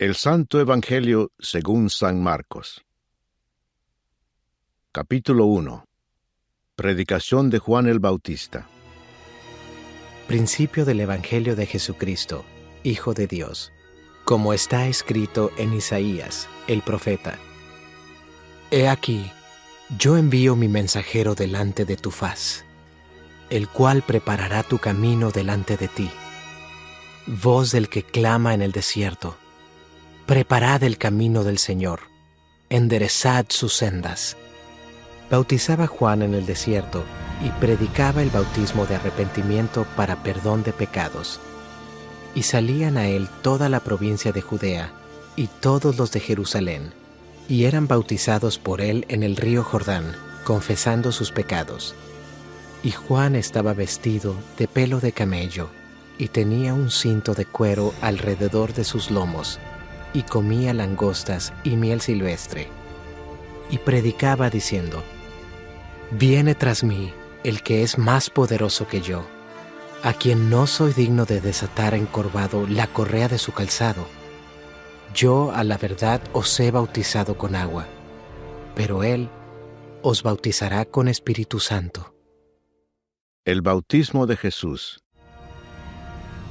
El Santo Evangelio según San Marcos. Capítulo 1. Predicación de Juan el Bautista. Principio del Evangelio de Jesucristo, Hijo de Dios, como está escrito en Isaías, el profeta. He aquí, yo envío mi mensajero delante de tu faz, el cual preparará tu camino delante de ti. Voz del que clama en el desierto, preparad el camino del Señor, enderezad sus sendas. Bautizaba Juan en el desierto y predicaba el bautismo de arrepentimiento para perdón de pecados. Y salían a él toda la provincia de Judea y todos los de Jerusalén, y eran bautizados por él en el río Jordán, confesando sus pecados. Y Juan estaba vestido de pelo de camello, y tenía un cinto de cuero alrededor de sus lomos, y comía langostas y miel silvestre. Y predicaba diciendo: Viene tras mí el que es más poderoso que yo, a quien no soy digno de desatar encorvado la correa de su calzado. Yo a la verdad os he bautizado con agua, pero él os bautizará con Espíritu Santo. El bautismo de Jesús.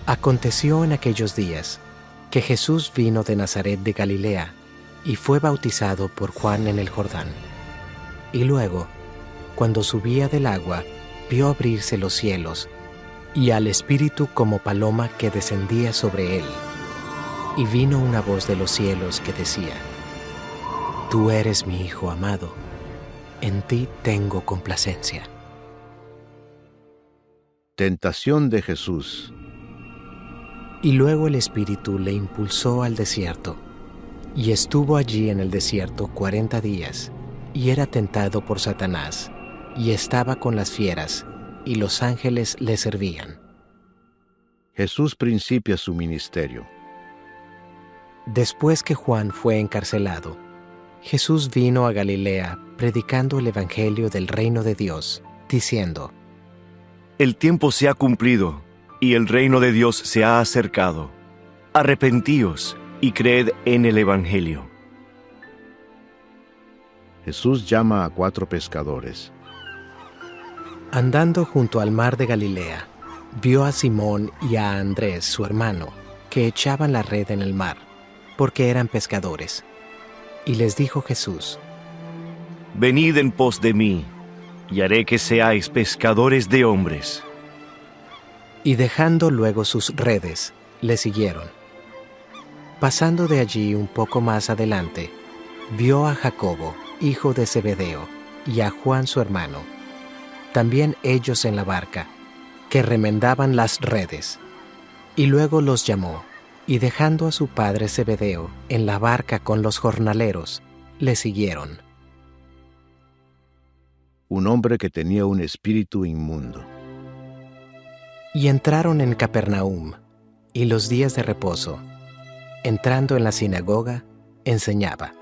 Aconteció en aquellos días que Jesús vino de Nazaret de Galilea y fue bautizado por Juan en el Jordán. Y luego, cuando subía del agua, vio abrirse los cielos y al Espíritu como paloma que descendía sobre él. Y vino una voz de los cielos que decía: Tú eres mi Hijo amado, en ti tengo complacencia. Tentación de Jesús. Y luego el Espíritu le impulsó al desierto, y estuvo allí en el desierto 40 días, y era tentado por Satanás, y estaba con las fieras, y los ángeles le servían. Jesús principia su ministerio. Después que Juan fue encarcelado, Jesús vino a Galilea predicando el Evangelio del reino de Dios, diciendo: El tiempo se ha cumplido, y el reino de Dios se ha acercado. Arrepentíos y creed en el Evangelio. Jesús llama a 4 pescadores. Andando junto al mar de Galilea, vio a Simón y a Andrés, su hermano, que echaban la red en el mar, porque eran pescadores. Y les dijo Jesús: Venid en pos de mí, y haré que seáis pescadores de hombres. Y dejando luego sus redes, le siguieron. Pasando de allí un poco más adelante, vio a Jacobo, hijo de Zebedeo, y a Juan su hermano, también ellos en la barca, que remendaban las redes. Y luego los llamó, y dejando a su padre Zebedeo en la barca con los jornaleros, le siguieron. Un hombre que tenía un espíritu inmundo. Y entraron en Capernaum, y los días de reposo, entrando en la sinagoga, enseñaba,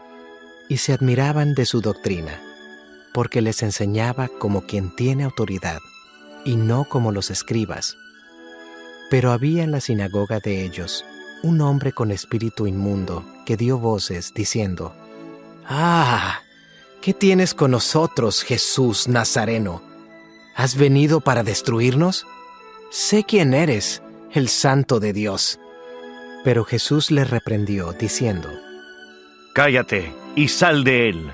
y se admiraban de su doctrina, porque les enseñaba como quien tiene autoridad, y no como los escribas. Pero había en la sinagoga de ellos un hombre con espíritu inmundo que dio voces diciendo: ¡Ah! ¿Qué tienes con nosotros, Jesús Nazareno? ¿Has venido para destruirnos? Sé quién eres, el Santo de Dios. Pero Jesús le reprendió, diciendo: Cállate y sal de él.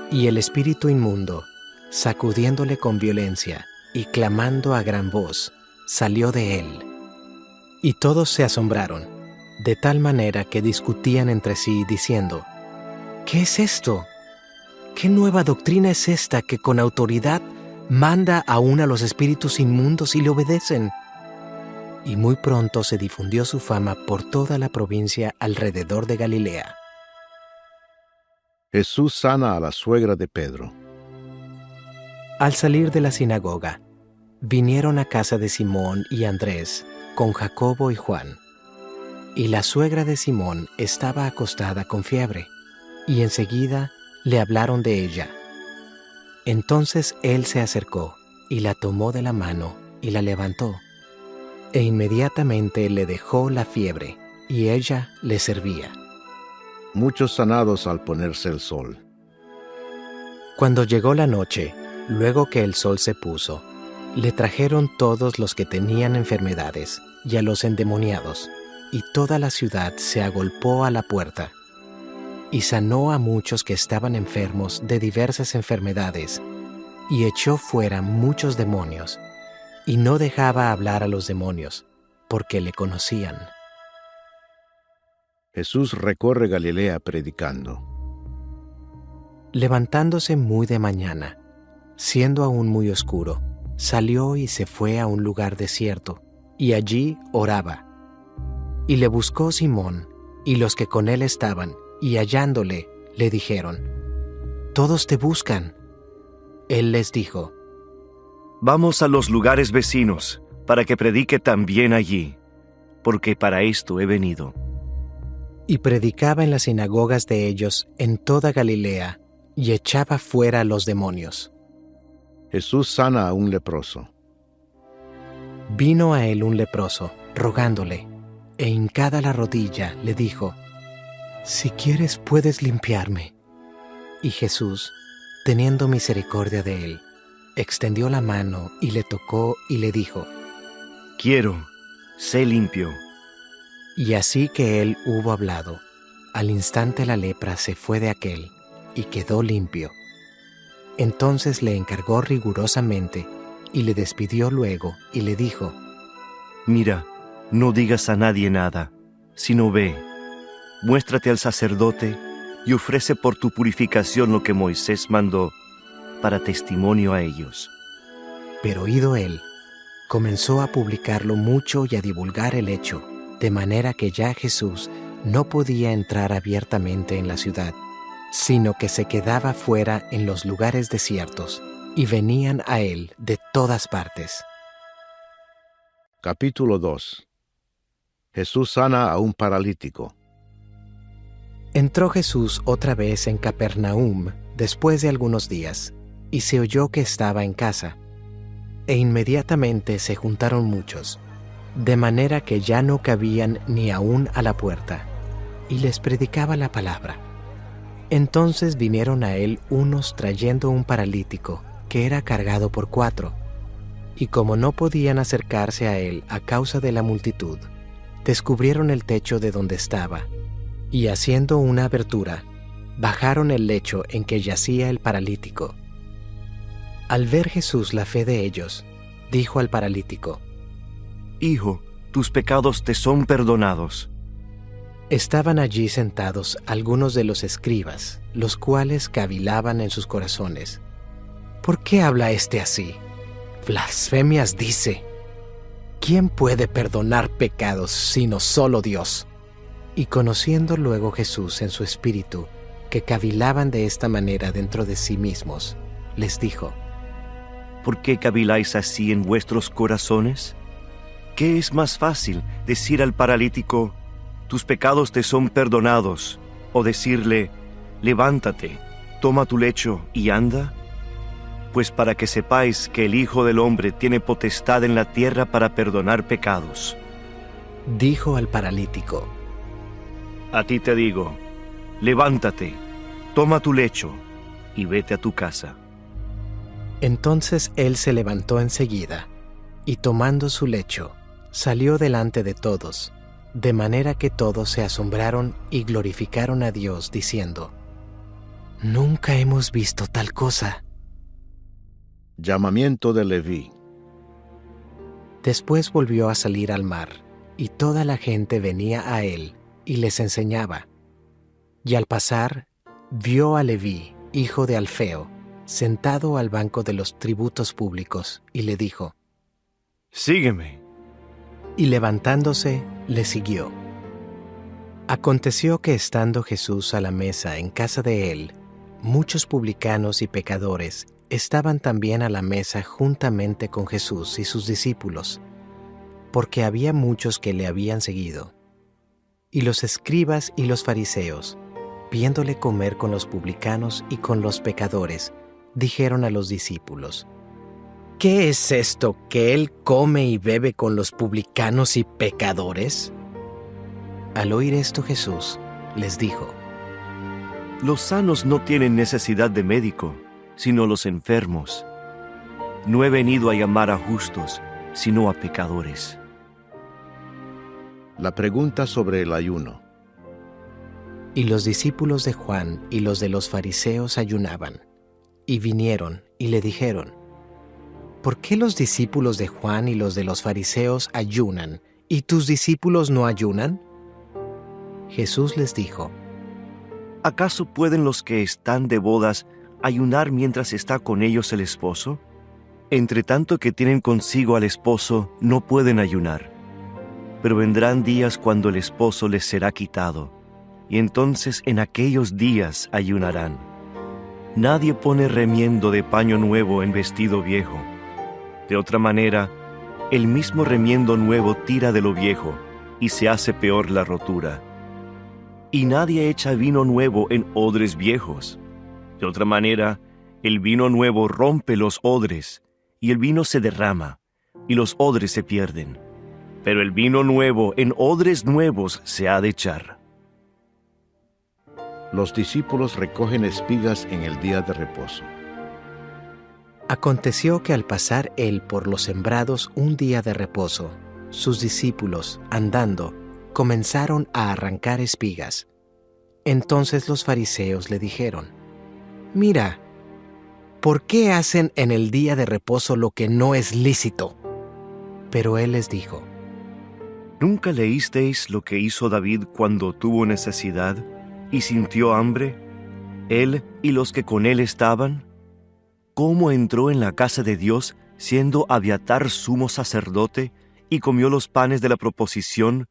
Y el espíritu inmundo, sacudiéndole con violencia y clamando a gran voz, salió de él. Y todos se asombraron, de tal manera que discutían entre sí, diciendo: ¿Qué es esto? ¿Qué nueva doctrina es esta que con autoridad manda aún a los espíritus inmundos y le obedecen? Y muy pronto se difundió su fama por toda la provincia alrededor de Galilea. Jesús sana a la suegra de Pedro. Al salir de la sinagoga, vinieron a casa de Simón y Andrés con Jacobo y Juan. Y la suegra de Simón estaba acostada con fiebre, y enseguida le hablaron de ella. Entonces él se acercó y la tomó de la mano y la levantó. E inmediatamente le dejó la fiebre, y ella le servía. Muchos sanados al ponerse el sol. Cuando llegó la noche, luego que el sol se puso, le trajeron todos los que tenían enfermedades y a los endemoniados, y toda la ciudad se agolpó a la puerta. Y sanó a muchos que estaban enfermos de diversas enfermedades, y echó fuera muchos demonios, y no dejaba hablar a los demonios, porque le conocían. Jesús recorre Galilea predicando. Levantándose muy de mañana, siendo aún muy oscuro, salió y se fue a un lugar desierto, y allí oraba. Y le buscó Simón y los que con él estaban, y hallándole, le dijeron: «Todos te buscan». Él les dijo: Vamos a los lugares vecinos, para que predique también allí, porque para esto he venido. Y predicaba en las sinagogas de ellos en toda Galilea, y echaba fuera a los demonios. Jesús sana a un leproso. Vino a él un leproso, rogándole, e hincada la rodilla, le dijo: «Si quieres, puedes limpiarme». Y Jesús, teniendo misericordia de él, extendió la mano y le tocó y le dijo: Quiero, sé limpio. Y así que él hubo hablado, al instante la lepra se fue de aquél, y quedó limpio. Entonces le encargó rigurosamente, y le despidió luego, y le dijo: Mira, no digas a nadie nada, sino ve, muéstrate al sacerdote y ofrece por tu purificación lo que Moisés mandó, para testimonio a ellos. Pero oído él, comenzó a publicarlo mucho y a divulgar el hecho, de manera que ya Jesús no podía entrar abiertamente en la ciudad, sino que se quedaba fuera en los lugares desiertos, y venían a él de todas partes. Capítulo 2. Jesús sana a un paralítico. Entró Jesús otra vez en Capernaum después de algunos días, y se oyó que estaba en casa. E inmediatamente se juntaron muchos, de manera que ya no cabían ni aún a la puerta, y les predicaba la palabra. Entonces vinieron a él unos trayendo un paralítico, que era cargado por 4, y como no podían acercarse a él a causa de la multitud, descubrieron el techo de donde estaba, y haciendo una abertura, bajaron el lecho en que yacía el paralítico. Al ver Jesús la fe de ellos, dijo al paralítico: Hijo, tus pecados te son perdonados. Estaban allí sentados algunos de los escribas, los cuales cavilaban en sus corazones: ¿por qué habla éste así? Blasfemias dice. ¿Quién puede perdonar pecados sino solo Dios? Y conociendo luego Jesús en su espíritu que cavilaban de esta manera dentro de sí mismos, les dijo: ¿Por qué caviláis así en vuestros corazones? ¿Qué es más fácil, decir al paralítico, tus pecados te son perdonados, o decirle, levántate, toma tu lecho y anda? Pues para que sepáis que el Hijo del Hombre tiene potestad en la tierra para perdonar pecados. Dijo al paralítico: A ti te digo, levántate, toma tu lecho y vete a tu casa. Entonces él se levantó enseguida, y tomando su lecho, salió delante de todos, de manera que todos se asombraron y glorificaron a Dios, diciendo: Nunca hemos visto tal cosa. Llamamiento de Leví. Después volvió a salir al mar, y toda la gente venía a él, y les enseñaba. Y al pasar, vio a Leví, hijo de Alfeo, sentado al banco de los tributos públicos, y le dijo: Sígueme. Y levantándose, le siguió. Aconteció que estando Jesús a la mesa en casa de él, muchos publicanos y pecadores estaban también a la mesa juntamente con Jesús y sus discípulos, porque había muchos que le habían seguido. Y los escribas y los fariseos, viéndole comer con los publicanos y con los pecadores, dijeron a los discípulos: ¿Qué es esto que él come y bebe con los publicanos y pecadores? Al oír esto Jesús les dijo: Los sanos no tienen necesidad de médico, sino los enfermos. No he venido a llamar a justos, sino a pecadores. La pregunta sobre el ayuno. Y los discípulos de Juan y los de los fariseos ayunaban, y vinieron y le dijeron: ¿Por qué los discípulos de Juan y los de los fariseos ayunan, y tus discípulos no ayunan? Jesús les dijo: ¿Acaso pueden los que están de bodas ayunar mientras está con ellos el esposo? Entre tanto que tienen consigo al esposo, no pueden ayunar. Pero vendrán días cuando el esposo les será quitado, y entonces en aquellos días ayunarán. Nadie pone remiendo de paño nuevo en vestido viejo. De otra manera, el mismo remiendo nuevo tira de lo viejo, y se hace peor la rotura. Y nadie echa vino nuevo en odres viejos. De otra manera, el vino nuevo rompe los odres, y el vino se derrama, y los odres se pierden. Pero el vino nuevo en odres nuevos se ha de echar. Los discípulos recogen espigas en el día de reposo. Aconteció que al pasar él por los sembrados un día de reposo, sus discípulos, andando, comenzaron a arrancar espigas. Entonces los fariseos le dijeron: Mira, ¿por qué hacen en el día de reposo lo que no es lícito? Pero él les dijo: ¿Nunca leísteis lo que hizo David cuando tuvo necesidad y sintió hambre, él y los que con él estaban? ¿Cómo entró en la casa de Dios siendo Abiatar sumo sacerdote y comió los panes de la proposición,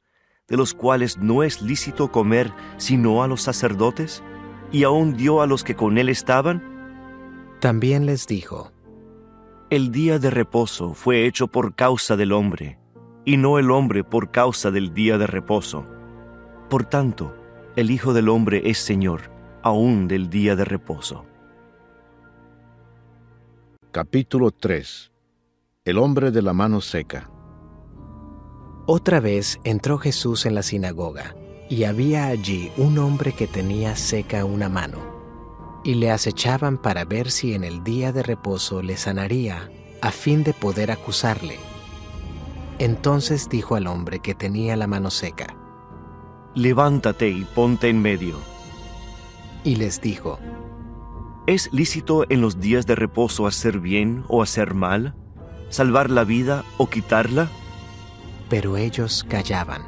de los cuales no es lícito comer sino a los sacerdotes, y aún dio a los que con él estaban? También les dijo: El día de reposo fue hecho por causa del hombre, y no el hombre por causa del día de reposo. Por tanto, el Hijo del Hombre es Señor, aún del día de reposo. Capítulo 3. El hombre de la mano seca. Otra vez entró Jesús en la sinagoga, y había allí un hombre que tenía seca una mano, y le acechaban para ver si en el día de reposo le sanaría, a fin de poder acusarle. Entonces dijo al hombre que tenía la mano seca: Levántate y ponte en medio. Y les dijo: ¿Es lícito en los días de reposo hacer bien o hacer mal? ¿Salvar la vida o quitarla? Pero ellos callaban.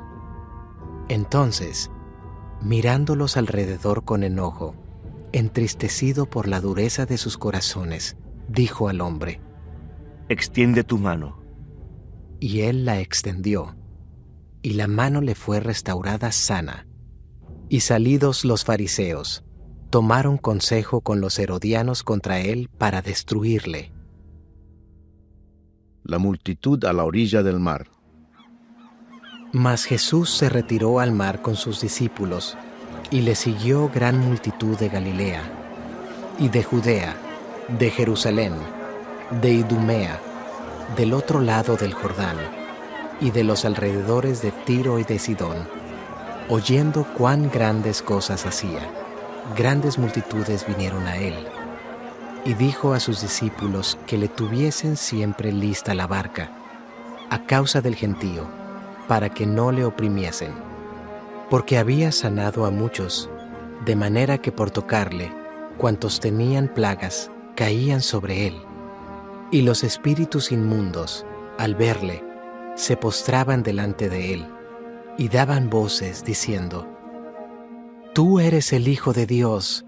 Entonces, mirándolos alrededor con enojo, entristecido por la dureza de sus corazones, dijo al hombre: Extiende tu mano. Y él la extendió, y la mano le fue restaurada sana. Y salidos los fariseos, tomaron consejo con los herodianos contra él para destruirle. La multitud a la orilla del mar. Mas Jesús se retiró al mar con sus discípulos, y le siguió gran multitud de Galilea, y de Judea, de Jerusalén, de Idumea, del otro lado del Jordán, y de los alrededores de Tiro y de Sidón, oyendo cuán grandes cosas hacía. Grandes multitudes vinieron a él, y dijo a sus discípulos que le tuviesen siempre lista la barca, a causa del gentío, para que no le oprimiesen, porque había sanado a muchos, de manera que por tocarle, cuantos tenían plagas, caían sobre él. Y los espíritus inmundos, al verle, se postraban delante de él, y daban voces diciendo: Tú eres el Hijo de Dios.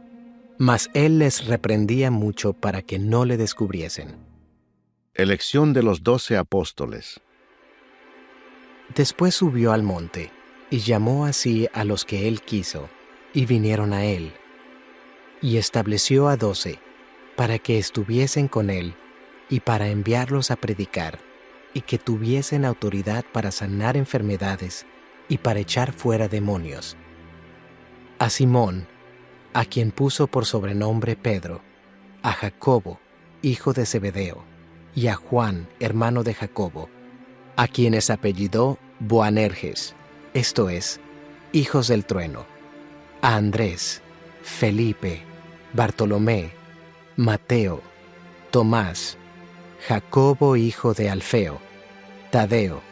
Mas él les reprendía mucho para que no le descubriesen. Elección de los 12 apóstoles. Después subió al monte, y llamó así a los que él quiso, y vinieron a él. Y estableció a 12, para que estuviesen con él, y para enviarlos a predicar, y que tuviesen autoridad para sanar enfermedades, y para echar fuera demonios. A Simón, a quien puso por sobrenombre Pedro, a Jacobo, hijo de Zebedeo, y a Juan, hermano de Jacobo, a quienes apellidó Boanerges, esto es, hijos del trueno, a Andrés, Felipe, Bartolomé, Mateo, Tomás, Jacobo hijo de Alfeo, Tadeo,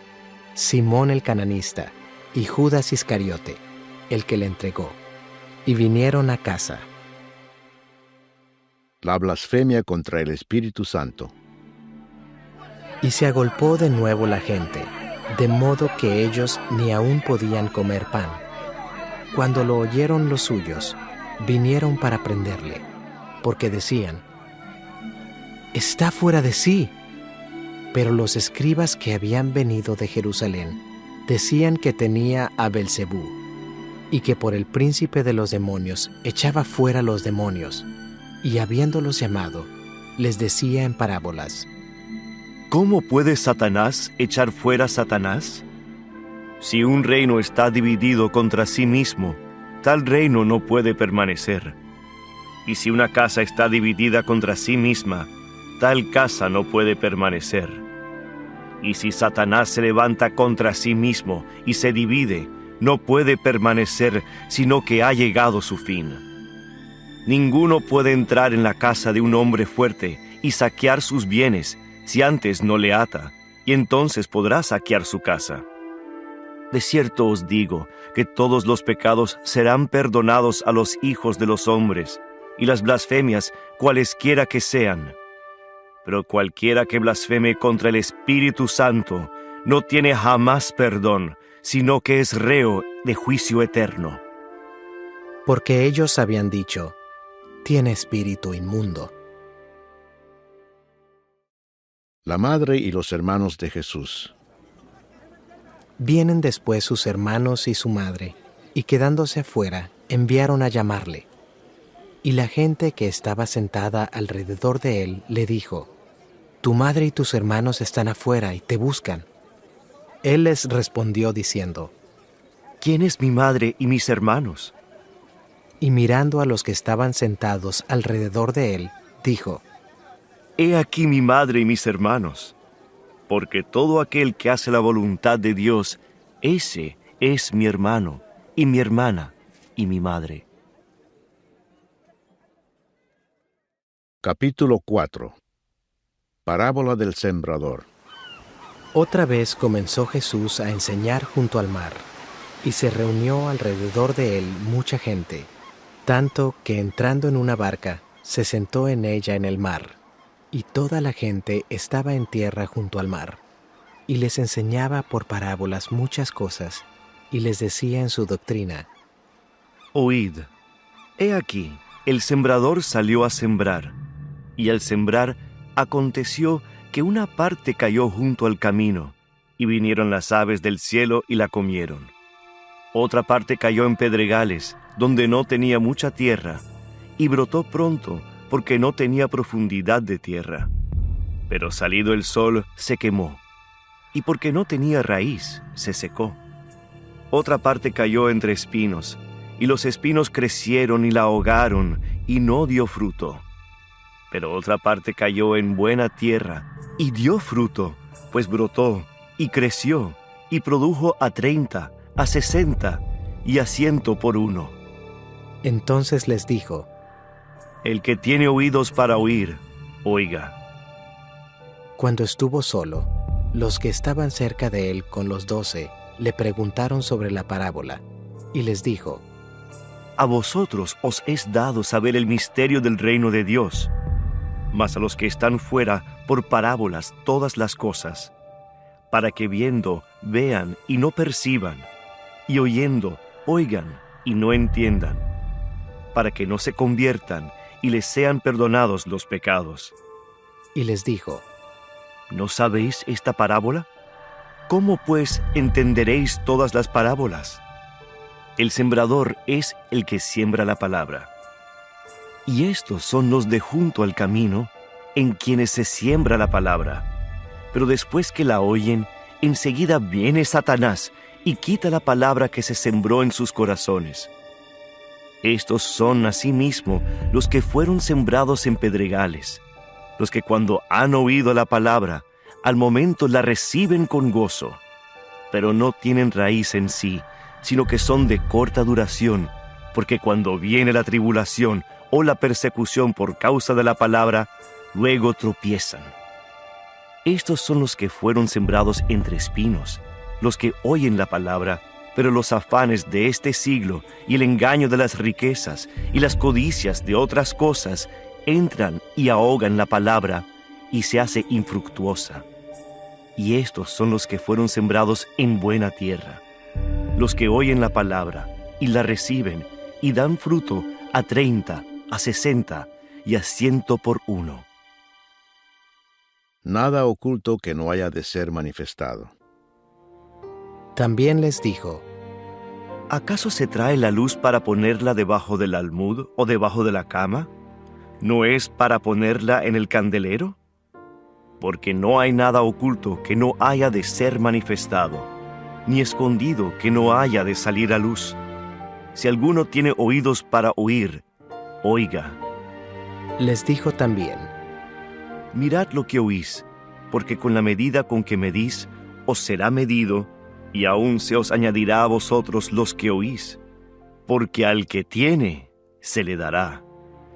Simón el cananista y Judas Iscariote, el que le entregó. Y vinieron a casa. La blasfemia contra el Espíritu Santo. Y se agolpó de nuevo la gente, de modo que ellos ni aún podían comer pan. Cuando lo oyeron los suyos, vinieron para prenderle, porque decían: «Está fuera de sí». Pero los escribas que habían venido de Jerusalén decían que tenía a Belzebú, y que por el príncipe de los demonios echaba fuera los demonios, y habiéndolos llamado, les decía en parábolas: ¿Cómo puede Satanás echar fuera a Satanás? Si un reino está dividido contra sí mismo, tal reino no puede permanecer. Y si una casa está dividida contra sí misma, tal casa no puede permanecer. Y si Satanás se levanta contra sí mismo y se divide, no puede permanecer, sino que ha llegado su fin. Ninguno puede entrar en la casa de un hombre fuerte y saquear sus bienes si antes no le ata, y entonces podrá saquear su casa. De cierto os digo que todos los pecados serán perdonados a los hijos de los hombres, y las blasfemias cualesquiera que sean. Pero cualquiera que blasfeme contra el Espíritu Santo no tiene jamás perdón, sino que es reo de juicio eterno. Porque ellos habían dicho: «Tiene espíritu inmundo». La madre y los hermanos de Jesús. Vienen después sus hermanos y su madre, y quedándose afuera, enviaron a llamarle. Y la gente que estaba sentada alrededor de él le dijo: «Tu madre y tus hermanos están afuera y te buscan». Él les respondió diciendo: ¿Quién es mi madre y mis hermanos? Y mirando a los que estaban sentados alrededor de él, dijo: He aquí mi madre y mis hermanos, porque todo aquel que hace la voluntad de Dios, ese es mi hermano, y mi hermana, y mi madre. Capítulo 4. Parábola del sembrador. Otra vez comenzó Jesús a enseñar junto al mar, y se reunió alrededor de él mucha gente, tanto que entrando en una barca, se sentó en ella en el mar, y toda la gente estaba en tierra junto al mar, y les enseñaba por parábolas muchas cosas, y les decía en su doctrina: Oíd, he aquí, el sembrador salió a sembrar, y al sembrar aconteció que una parte cayó junto al camino, y vinieron las aves del cielo y la comieron. Otra parte cayó en pedregales, donde no tenía mucha tierra, y brotó pronto, porque no tenía profundidad de tierra. Pero salido el sol, se quemó, y porque no tenía raíz, se secó. Otra parte cayó entre espinos, y los espinos crecieron y la ahogaron, y no dio fruto. Pero otra parte cayó en buena tierra, y dio fruto, pues brotó, y creció, y produjo a 30, a 60, y a 100 por uno. Entonces les dijo: El que tiene oídos para oír, oiga. Cuando estuvo solo, los que estaban cerca de él con los 12 le preguntaron sobre la parábola, y les dijo: A vosotros os es dado saber el misterio del reino de Dios, mas a los que están fuera por parábolas todas las cosas, para que viendo, vean y no perciban, y oyendo, oigan y no entiendan, para que no se conviertan y les sean perdonados los pecados. Y les dijo: ¿No sabéis esta parábola? ¿Cómo pues entenderéis todas las parábolas? El sembrador es el que siembra la palabra. Y estos son los de junto al camino, en quienes se siembra la palabra. Pero después que la oyen, enseguida viene Satanás y quita la palabra que se sembró en sus corazones. Estos son asimismo los que fueron sembrados en pedregales, los que cuando han oído la palabra, al momento la reciben con gozo, pero no tienen raíz en sí, sino que son de corta duración, porque cuando viene la tribulación o la persecución por causa de la palabra, luego tropiezan. Estos son los que fueron sembrados entre espinos, los que oyen la palabra, pero los afanes de este siglo y el engaño de las riquezas y las codicias de otras cosas entran y ahogan la palabra y se hace infructuosa. Y estos son los que fueron sembrados en buena tierra, los que oyen la palabra y la reciben y dan fruto a 30, a 60 y a 100 por uno. Nada oculto que no haya de ser manifestado. También les dijo: ¿Acaso se trae la luz para ponerla debajo del almud o debajo de la cama? ¿No es para ponerla en el candelero? Porque no hay nada oculto que no haya de ser manifestado, ni escondido que no haya de salir a luz. Si alguno tiene oídos para oír, oiga. Les dijo también: Mirad lo que oís, porque con la medida con que medís, os será medido, y aún se os añadirá a vosotros los que oís. Porque al que tiene, se le dará,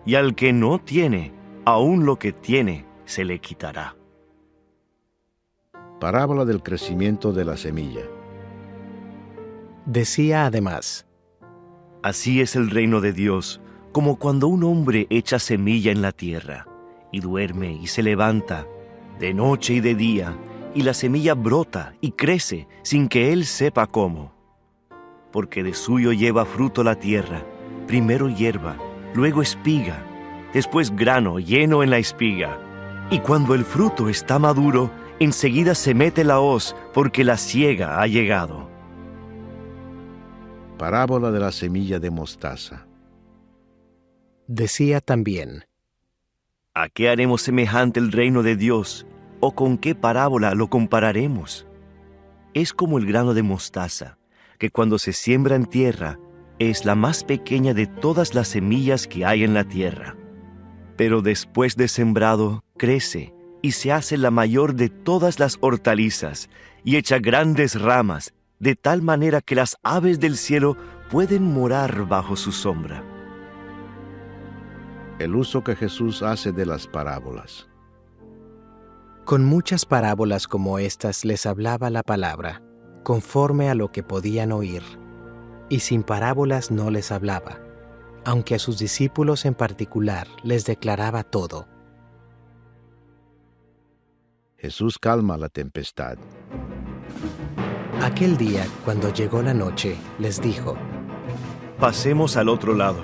y al que no tiene, aún lo que tiene, se le quitará. Parábola del crecimiento de la semilla. Decía además: Así es el reino de Dios, como cuando un hombre echa semilla en la tierra, y duerme y se levanta, de noche y de día, y la semilla brota y crece sin que él sepa cómo. Porque de suyo lleva fruto la tierra, primero hierba, luego espiga, después grano lleno en la espiga. Y cuando el fruto está maduro, enseguida se mete la hoz, porque la siega ha llegado. Parábola de la semilla de mostaza. Decía también: ¿A qué haremos semejante el reino de Dios? ¿O con qué parábola lo compararemos? Es como el grano de mostaza, que cuando se siembra en tierra, es la más pequeña de todas las semillas que hay en la tierra. Pero después de sembrado, crece y se hace la mayor de todas las hortalizas, y echa grandes ramas, de tal manera que las aves del cielo pueden morar bajo su sombra. El uso que Jesús hace de las parábolas. Con muchas parábolas como estas les hablaba la palabra, conforme a lo que podían oír, y sin parábolas no les hablaba, aunque a sus discípulos en particular les declaraba todo. Jesús calma la tempestad. Aquel día, cuando llegó la noche, les dijo: Pasemos al otro lado.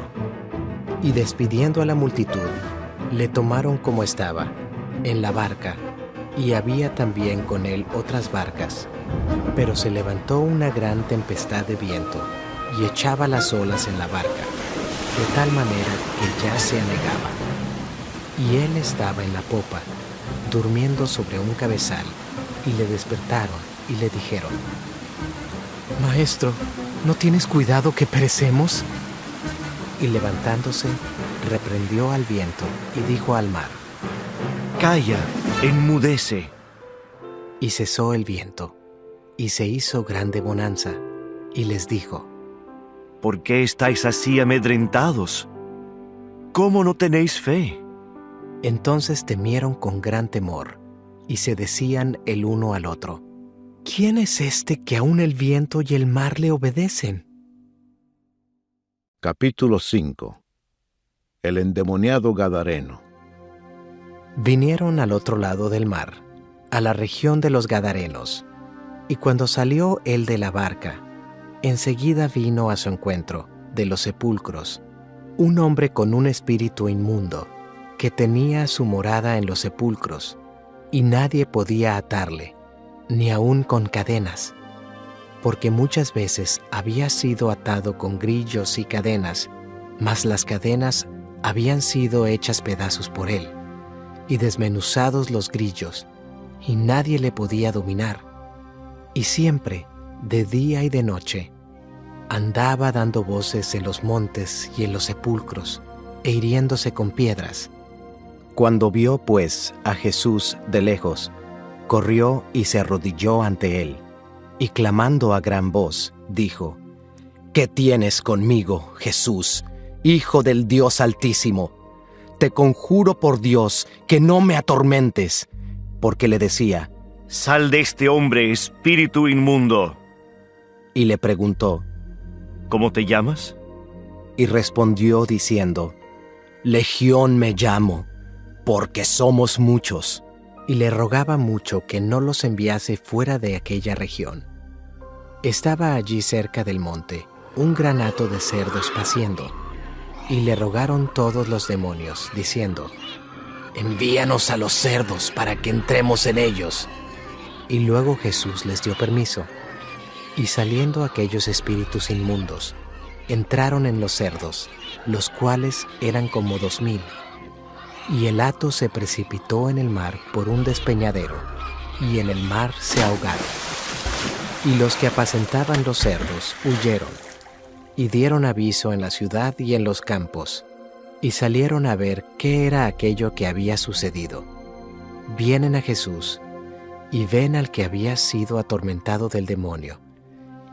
Y despidiendo a la multitud, le tomaron como estaba, en la barca, y había también con él otras barcas. Pero se levantó una gran tempestad de viento, y echaba las olas en la barca, de tal manera que ya se anegaba. Y él estaba en la popa, durmiendo sobre un cabezal, y le despertaron y le dijeron: Maestro, ¿no tienes cuidado que perecemos? Y levantándose, reprendió al viento y dijo al mar: Calla, enmudece. Y cesó el viento, y se hizo grande bonanza, y les dijo: ¿Por qué estáis así amedrentados? ¿Cómo no tenéis fe? Entonces temieron con gran temor, y se decían el uno al otro: ¿Quién es este que aun el viento y el mar le obedecen? Capítulo 5. El endemoniado Gadareno. Vinieron al otro lado del mar, a la región de los Gadarenos, y cuando salió él de la barca, enseguida vino a su encuentro, de los sepulcros, un hombre con un espíritu inmundo, que tenía su morada en los sepulcros, y nadie podía atarle, ni aun con cadenas, porque muchas veces había sido atado con grillos y cadenas, mas las cadenas habían sido hechas pedazos por él, y desmenuzados los grillos, y nadie le podía dominar. Y siempre, de día y de noche, andaba dando voces en los montes y en los sepulcros, e hiriéndose con piedras. Cuando vio, pues, a Jesús de lejos, corrió y se arrodilló ante él, y clamando a gran voz, dijo: ¿Qué tienes conmigo, Jesús, Hijo del Dios Altísimo? Te conjuro por Dios que no me atormentes. Porque le decía, Sal de este hombre, espíritu inmundo. y le preguntó, ¿Cómo te llamas? y respondió diciendo, Legión me llamo, porque somos muchos. Y le rogaba mucho que no los enviase fuera de aquella región. Estaba allí cerca del monte un gran hato de cerdos paciendo, y le rogaron todos los demonios, diciendo, Envíanos a los cerdos para que entremos en ellos. Y luego Jesús les dio permiso, y saliendo aquellos espíritus inmundos, entraron en los cerdos, los cuales eran como 2000. Y el hato se precipitó en el mar por un despeñadero, y en el mar se ahogaron. Y los que apacentaban los cerdos huyeron, y dieron aviso en la ciudad y en los campos, y salieron a ver qué era aquello que había sucedido. Vienen a Jesús, y ven al que había sido atormentado del demonio,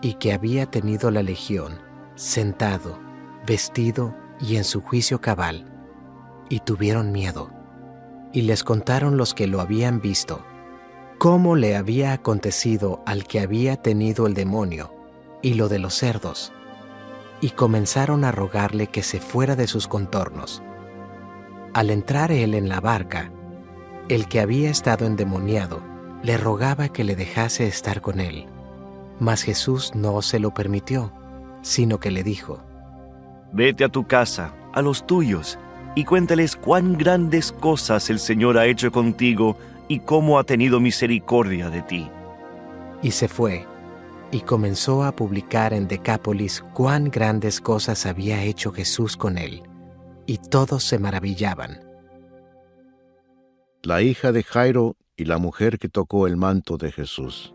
y que había tenido la legión, sentado, vestido y en su juicio cabal, y tuvieron miedo. Y les contaron los que lo habían visto, cómo le había acontecido al que había tenido el demonio, y lo de los cerdos. Y comenzaron a rogarle que se fuera de sus contornos. Al entrar él en la barca, el que había estado endemoniado le rogaba que le dejase estar con él. Mas Jesús no se lo permitió, sino que le dijo, Vete a tu casa, a los tuyos, y cuéntales cuán grandes cosas el Señor ha hecho contigo y cómo ha tenido misericordia de ti. y se fue, y comenzó a publicar en Decápolis cuán grandes cosas había hecho Jesús con él, y todos se maravillaban. La hija de Jairo y la mujer que tocó el manto de Jesús.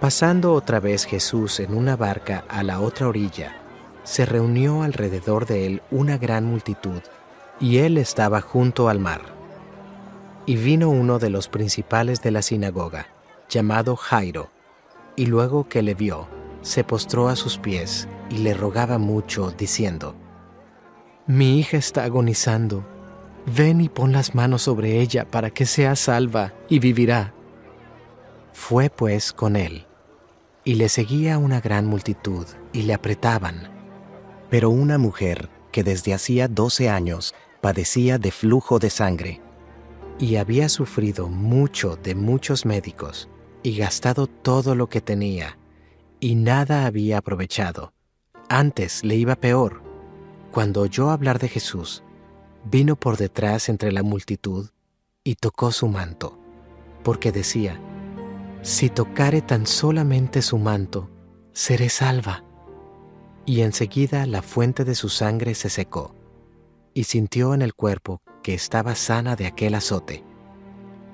Pasando otra vez Jesús en una barca a la otra orilla, se reunió alrededor de él una gran multitud, y él estaba junto al mar. Y vino uno de los principales de la sinagoga, llamado Jairo, y luego que le vio, se postró a sus pies y le rogaba mucho, diciendo, Mi hija está agonizando, ven y pon las manos sobre ella para que sea salva y vivirá. Fue pues con él, y le seguía una gran multitud, y le apretaban. Pero una mujer que desde hacía 12 años padecía de flujo de sangre, y había sufrido mucho de muchos médicos, y gastado todo lo que tenía, y nada había aprovechado. Antes le iba peor. Cuando oyó hablar de Jesús, vino por detrás entre la multitud, y tocó su manto, porque decía, Si tocare tan solamente su manto, seré salva. Y enseguida la fuente de su sangre se secó, y sintió en el cuerpo que estaba sana de aquel azote.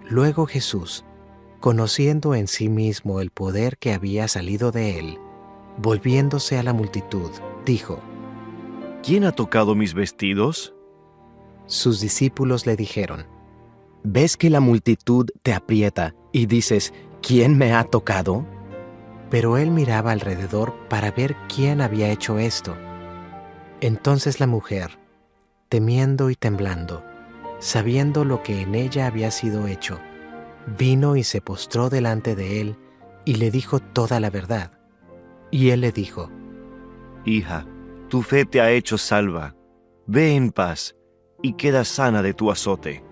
Luego Jesús, conociendo en sí mismo el poder que había salido de él, volviéndose a la multitud, dijo, ¿Quién ha tocado mis vestidos? Sus discípulos le dijeron, ¿Ves que la multitud te aprieta y dices, ¿quién me ha tocado? Pero él miraba alrededor para ver quién había hecho esto. Entonces la mujer, temiendo y temblando, sabiendo lo que en ella había sido hecho, vino y se postró delante de él y le dijo toda la verdad. Y él le dijo, Hija, tu fe te ha hecho salva. Ve en paz y queda sana de tu azote.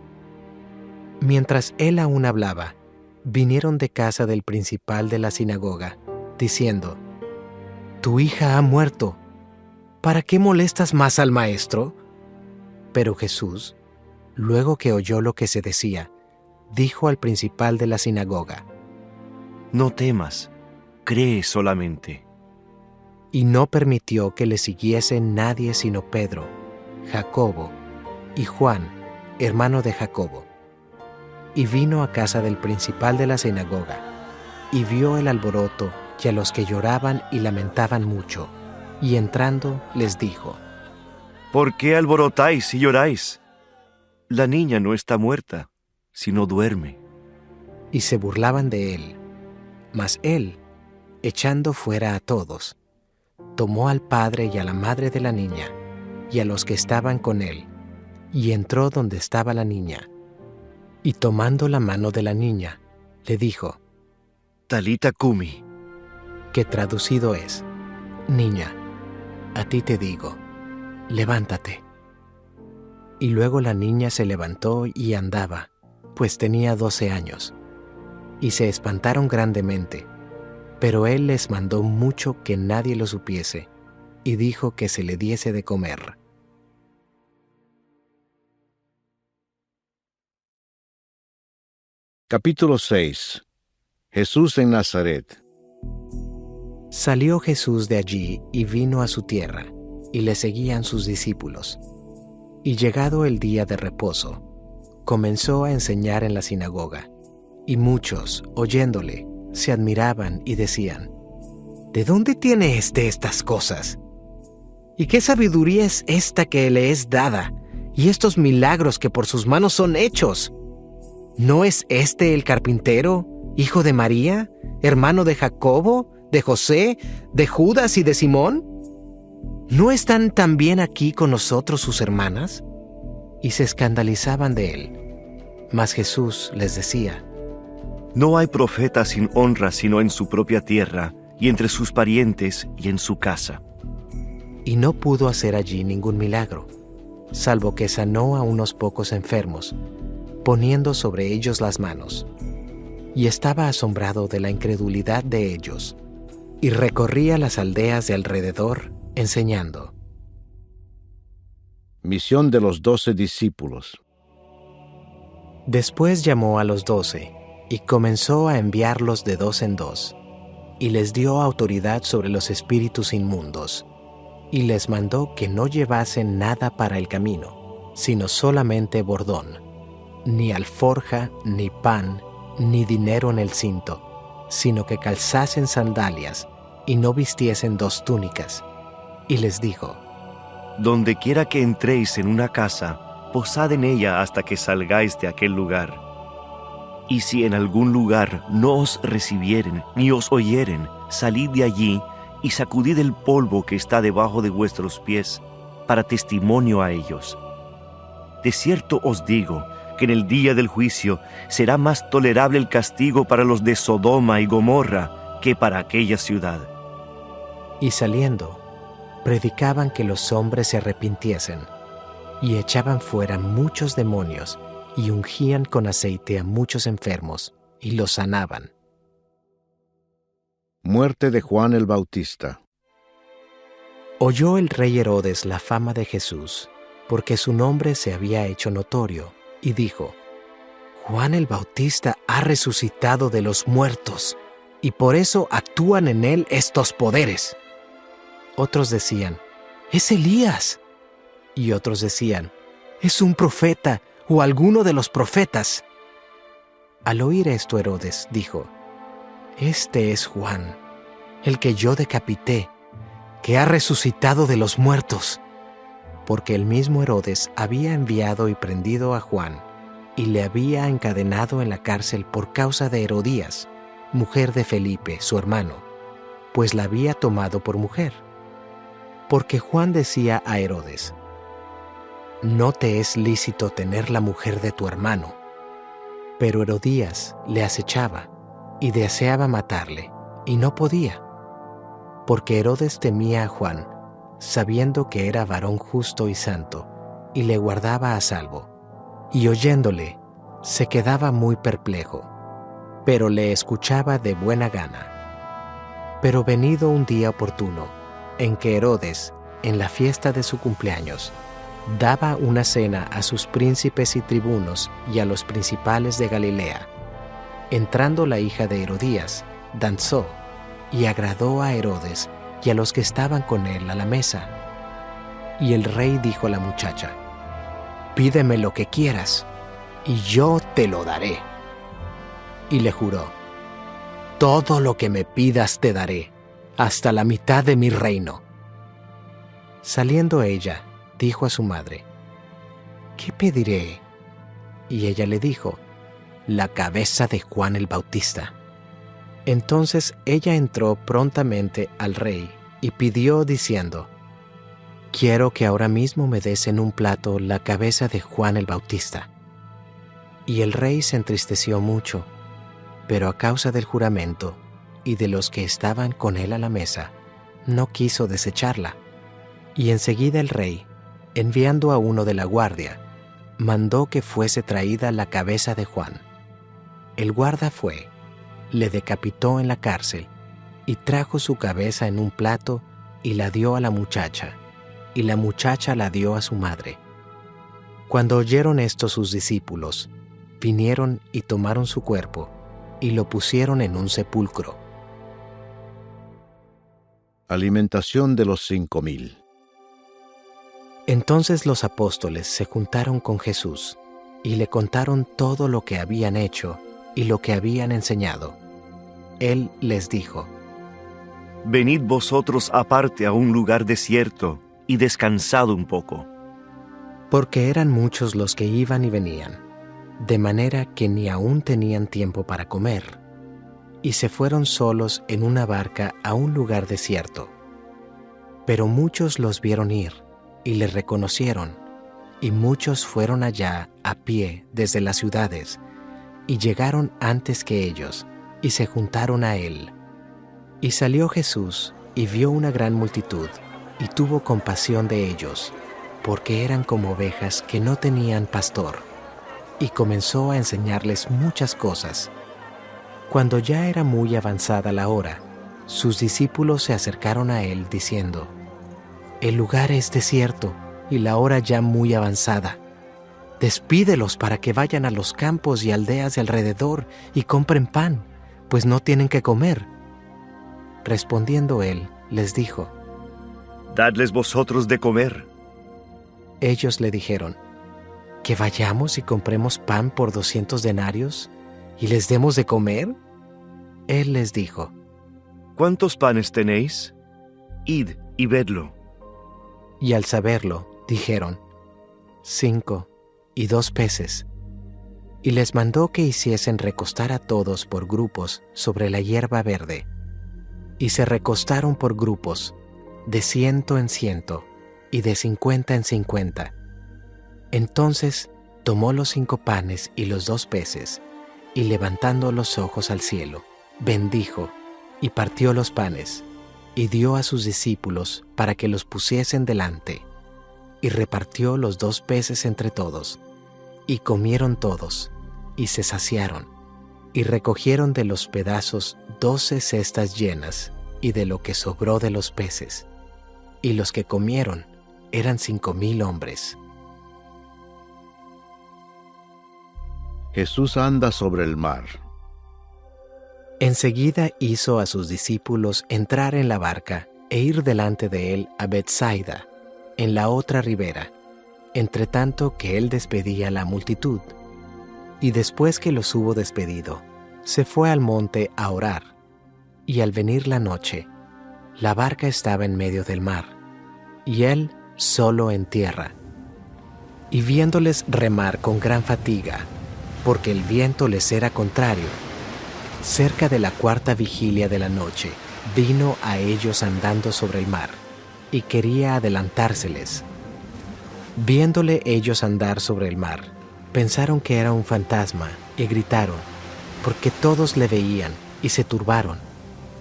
Mientras él aún hablaba, vinieron de casa del principal de la sinagoga, diciendo, Tu hija ha muerto. ¿Para qué molestas más al maestro? Pero Jesús, luego que oyó lo que se decía, dijo al principal de la sinagoga, No temas, cree solamente. y no permitió que le siguiese nadie sino Pedro, Jacobo y Juan, hermano de Jacobo. Y vino a casa del principal de la sinagoga, y vio el alboroto y a los que lloraban y lamentaban mucho, y entrando les dijo, ¿Por qué alborotáis y lloráis? La niña no está muerta, sino duerme. y se burlaban de él. Mas él, echando fuera a todos, tomó al padre y a la madre de la niña, y a los que estaban con él, y entró donde estaba la niña. Y tomando la mano de la niña, le dijo, Talita cumi, que traducido es, Niña, a ti te digo, levántate. Y luego la niña se levantó y andaba, pues tenía 12 años. Y se espantaron grandemente, pero él les mandó mucho que nadie lo supiese, y dijo que se le diese de comer. Capítulo 6. Jesús en Nazaret. Salió Jesús de allí y vino a su tierra, y le seguían sus discípulos. Y llegado el día de reposo, comenzó a enseñar en la sinagoga, y muchos, oyéndole, se admiraban y decían, ¿de dónde tiene estas cosas? ¿Y qué sabiduría es esta que le es dada, y estos milagros que por sus manos son hechos? ¿No es este el carpintero, hijo de María, hermano de Jacobo, de José, de Judas y de Simón? ¿No están también aquí con nosotros sus hermanas? Y se escandalizaban de él. Mas Jesús les decía, no hay profeta sin honra sino en su propia tierra, y entre sus parientes y en su casa. y no pudo hacer allí ningún milagro, salvo que sanó a unos pocos enfermos, poniendo sobre ellos las manos. Y estaba asombrado de la incredulidad de ellos, y recorría las aldeas de alrededor, enseñando. Misión de los 12 discípulos. Después llamó a los 12, y comenzó a enviarlos de 2 en 2, y les dio autoridad sobre los espíritus inmundos, y les mandó que no llevasen nada para el camino, sino solamente bordón, ni alforja, ni pan, ni dinero en el cinto, sino que calzasen sandalias, y no vistiesen 2 túnicas. Y les dijo, Donde quiera que entréis en una casa, posad en ella hasta que salgáis de aquel lugar. Y si en algún lugar no os recibieren ni os oyeren, salid de allí y sacudid el polvo que está debajo de vuestros pies, para testimonio a ellos. De cierto os digo que en el día del juicio será más tolerable el castigo para los de Sodoma y Gomorra que para aquella ciudad. y saliendo, predicaban que los hombres se arrepintiesen, y echaban fuera muchos demonios, y ungían con aceite a muchos enfermos, y los sanaban. Muerte de Juan el Bautista. Oyó el rey Herodes la fama de Jesús, porque su nombre se había hecho notorio, y dijo, Juan el Bautista ha resucitado de los muertos, y por eso actúan en él estos poderes. Otros decían, es Elías. Y otros decían, es un profeta o alguno de los profetas. Al oír esto Herodes dijo, este es Juan, el que yo decapité, que ha resucitado de los muertos. Porque el mismo Herodes había enviado y prendido a Juan, y le había encadenado en la cárcel por causa de Herodías, mujer de Felipe, su hermano, pues la había tomado por mujer. Porque Juan decía a Herodes, no te es lícito tener la mujer de tu hermano. Pero Herodías le acechaba y deseaba matarle, y no podía, porque Herodes temía a Juan, sabiendo que era varón justo y santo, y le guardaba a salvo. Y oyéndole, se quedaba muy perplejo, pero le escuchaba de buena gana. Pero venido un día oportuno, en que Herodes, en la fiesta de su cumpleaños, daba una cena a sus príncipes y tribunos y a los principales de Galilea. Entrando la hija de Herodías, danzó y agradó a Herodes y a los que estaban con él a la mesa. Y el rey dijo a la muchacha, pídeme lo que quieras, y yo te lo daré. Y le juró, todo lo que me pidas te daré, hasta la mitad de mi reino. Saliendo ella, dijo a su madre, ¿qué pediré? Y ella le dijo, la cabeza de Juan el Bautista. Entonces ella entró prontamente al rey y pidió diciendo: «Quiero que ahora mismo me des en un plato la cabeza de Juan el Bautista». Y el rey se entristeció mucho, pero a causa del juramento y de los que estaban con él a la mesa, no quiso desecharla. Y enseguida el rey, enviando a uno de la guardia, mandó que fuese traída la cabeza de Juan. El guarda fue, le decapitó en la cárcel, y trajo su cabeza en un plato y la dio a la muchacha, y la muchacha la dio a su madre. Cuando oyeron esto sus discípulos, vinieron y tomaron su cuerpo, y lo pusieron en un sepulcro. Alimentación de los 5000. Entonces los apóstoles se juntaron con Jesús, y le contaron todo lo que habían hecho y lo que habían enseñado. Él les dijo: Venid vosotros aparte a un lugar desierto y descansad un poco. Porque eran muchos los que iban y venían, de manera que ni aún tenían tiempo para comer, y se fueron solos en una barca a un lugar desierto. Pero muchos los vieron ir, y les reconocieron, y muchos fueron allá a pie desde las ciudades, y llegaron antes que ellos, y se juntaron a él. Y salió Jesús, y vio una gran multitud, y tuvo compasión de ellos, porque eran como ovejas que no tenían pastor, y comenzó a enseñarles muchas cosas. Cuando ya era muy avanzada la hora, sus discípulos se acercaron a él diciendo: «El lugar es desierto, y la hora ya muy avanzada. Despídelos para que vayan a los campos y aldeas de alrededor y compren pan, pues no tienen que comer». Respondiendo él, les dijo: Dadles vosotros de comer. Ellos le dijeron: «¿Que vayamos y compremos pan por 200 denarios y les demos de comer?» Él les dijo: ¿Cuántos panes tenéis? Id y vedlo. Y al saberlo, dijeron: 5 y 2 peces. Y les mandó que hiciesen recostar a todos por grupos sobre la hierba verde. Y se recostaron por grupos, de 100 en 100, y de 50 en 50. Entonces tomó los 5 panes y los 2 peces, y levantando los ojos al cielo, bendijo, y partió los panes, y dio a sus discípulos para que los pusiesen delante, y repartió los 2 peces entre todos, y comieron todos, y se saciaron, y recogieron de los pedazos 12 cestas llenas, y de lo que sobró de los peces, y los que comieron eran 5000 hombres. Jesús anda sobre el mar. Enseguida hizo a sus discípulos entrar en la barca e ir delante de él a Betsaida, en la otra ribera, entre tanto que él despedía a la multitud. Y después que los hubo despedido, se fue al monte a orar. Y al venir la noche, la barca estaba en medio del mar, y él solo en tierra. Y viéndoles remar con gran fatiga, porque el viento les era contrario, cerca de la 4ª vigilia de la noche, vino a ellos andando sobre el mar, y quería adelantárseles. Viéndole ellos andar sobre el mar, pensaron que era un fantasma, y gritaron, porque todos le veían, y se turbaron.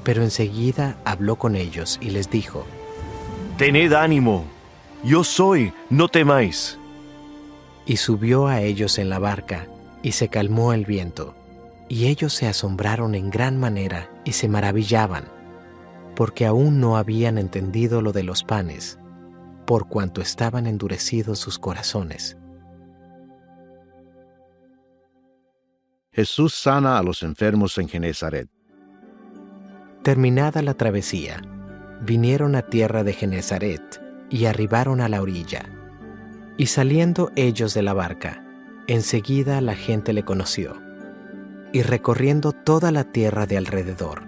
Pero enseguida habló con ellos, y les dijo: Tened ánimo, yo soy, no temáis. Y subió a ellos en la barca, y se calmó el viento. Y ellos se asombraron en gran manera, y se maravillaban, porque aún no habían entendido lo de los panes, por cuanto estaban endurecidos sus corazones. Jesús sana a los enfermos en Genezaret. Terminada la travesía, vinieron a tierra de Genezaret, y arribaron a la orilla. Y saliendo ellos de la barca, enseguida la gente le conoció. Y recorriendo toda la tierra de alrededor,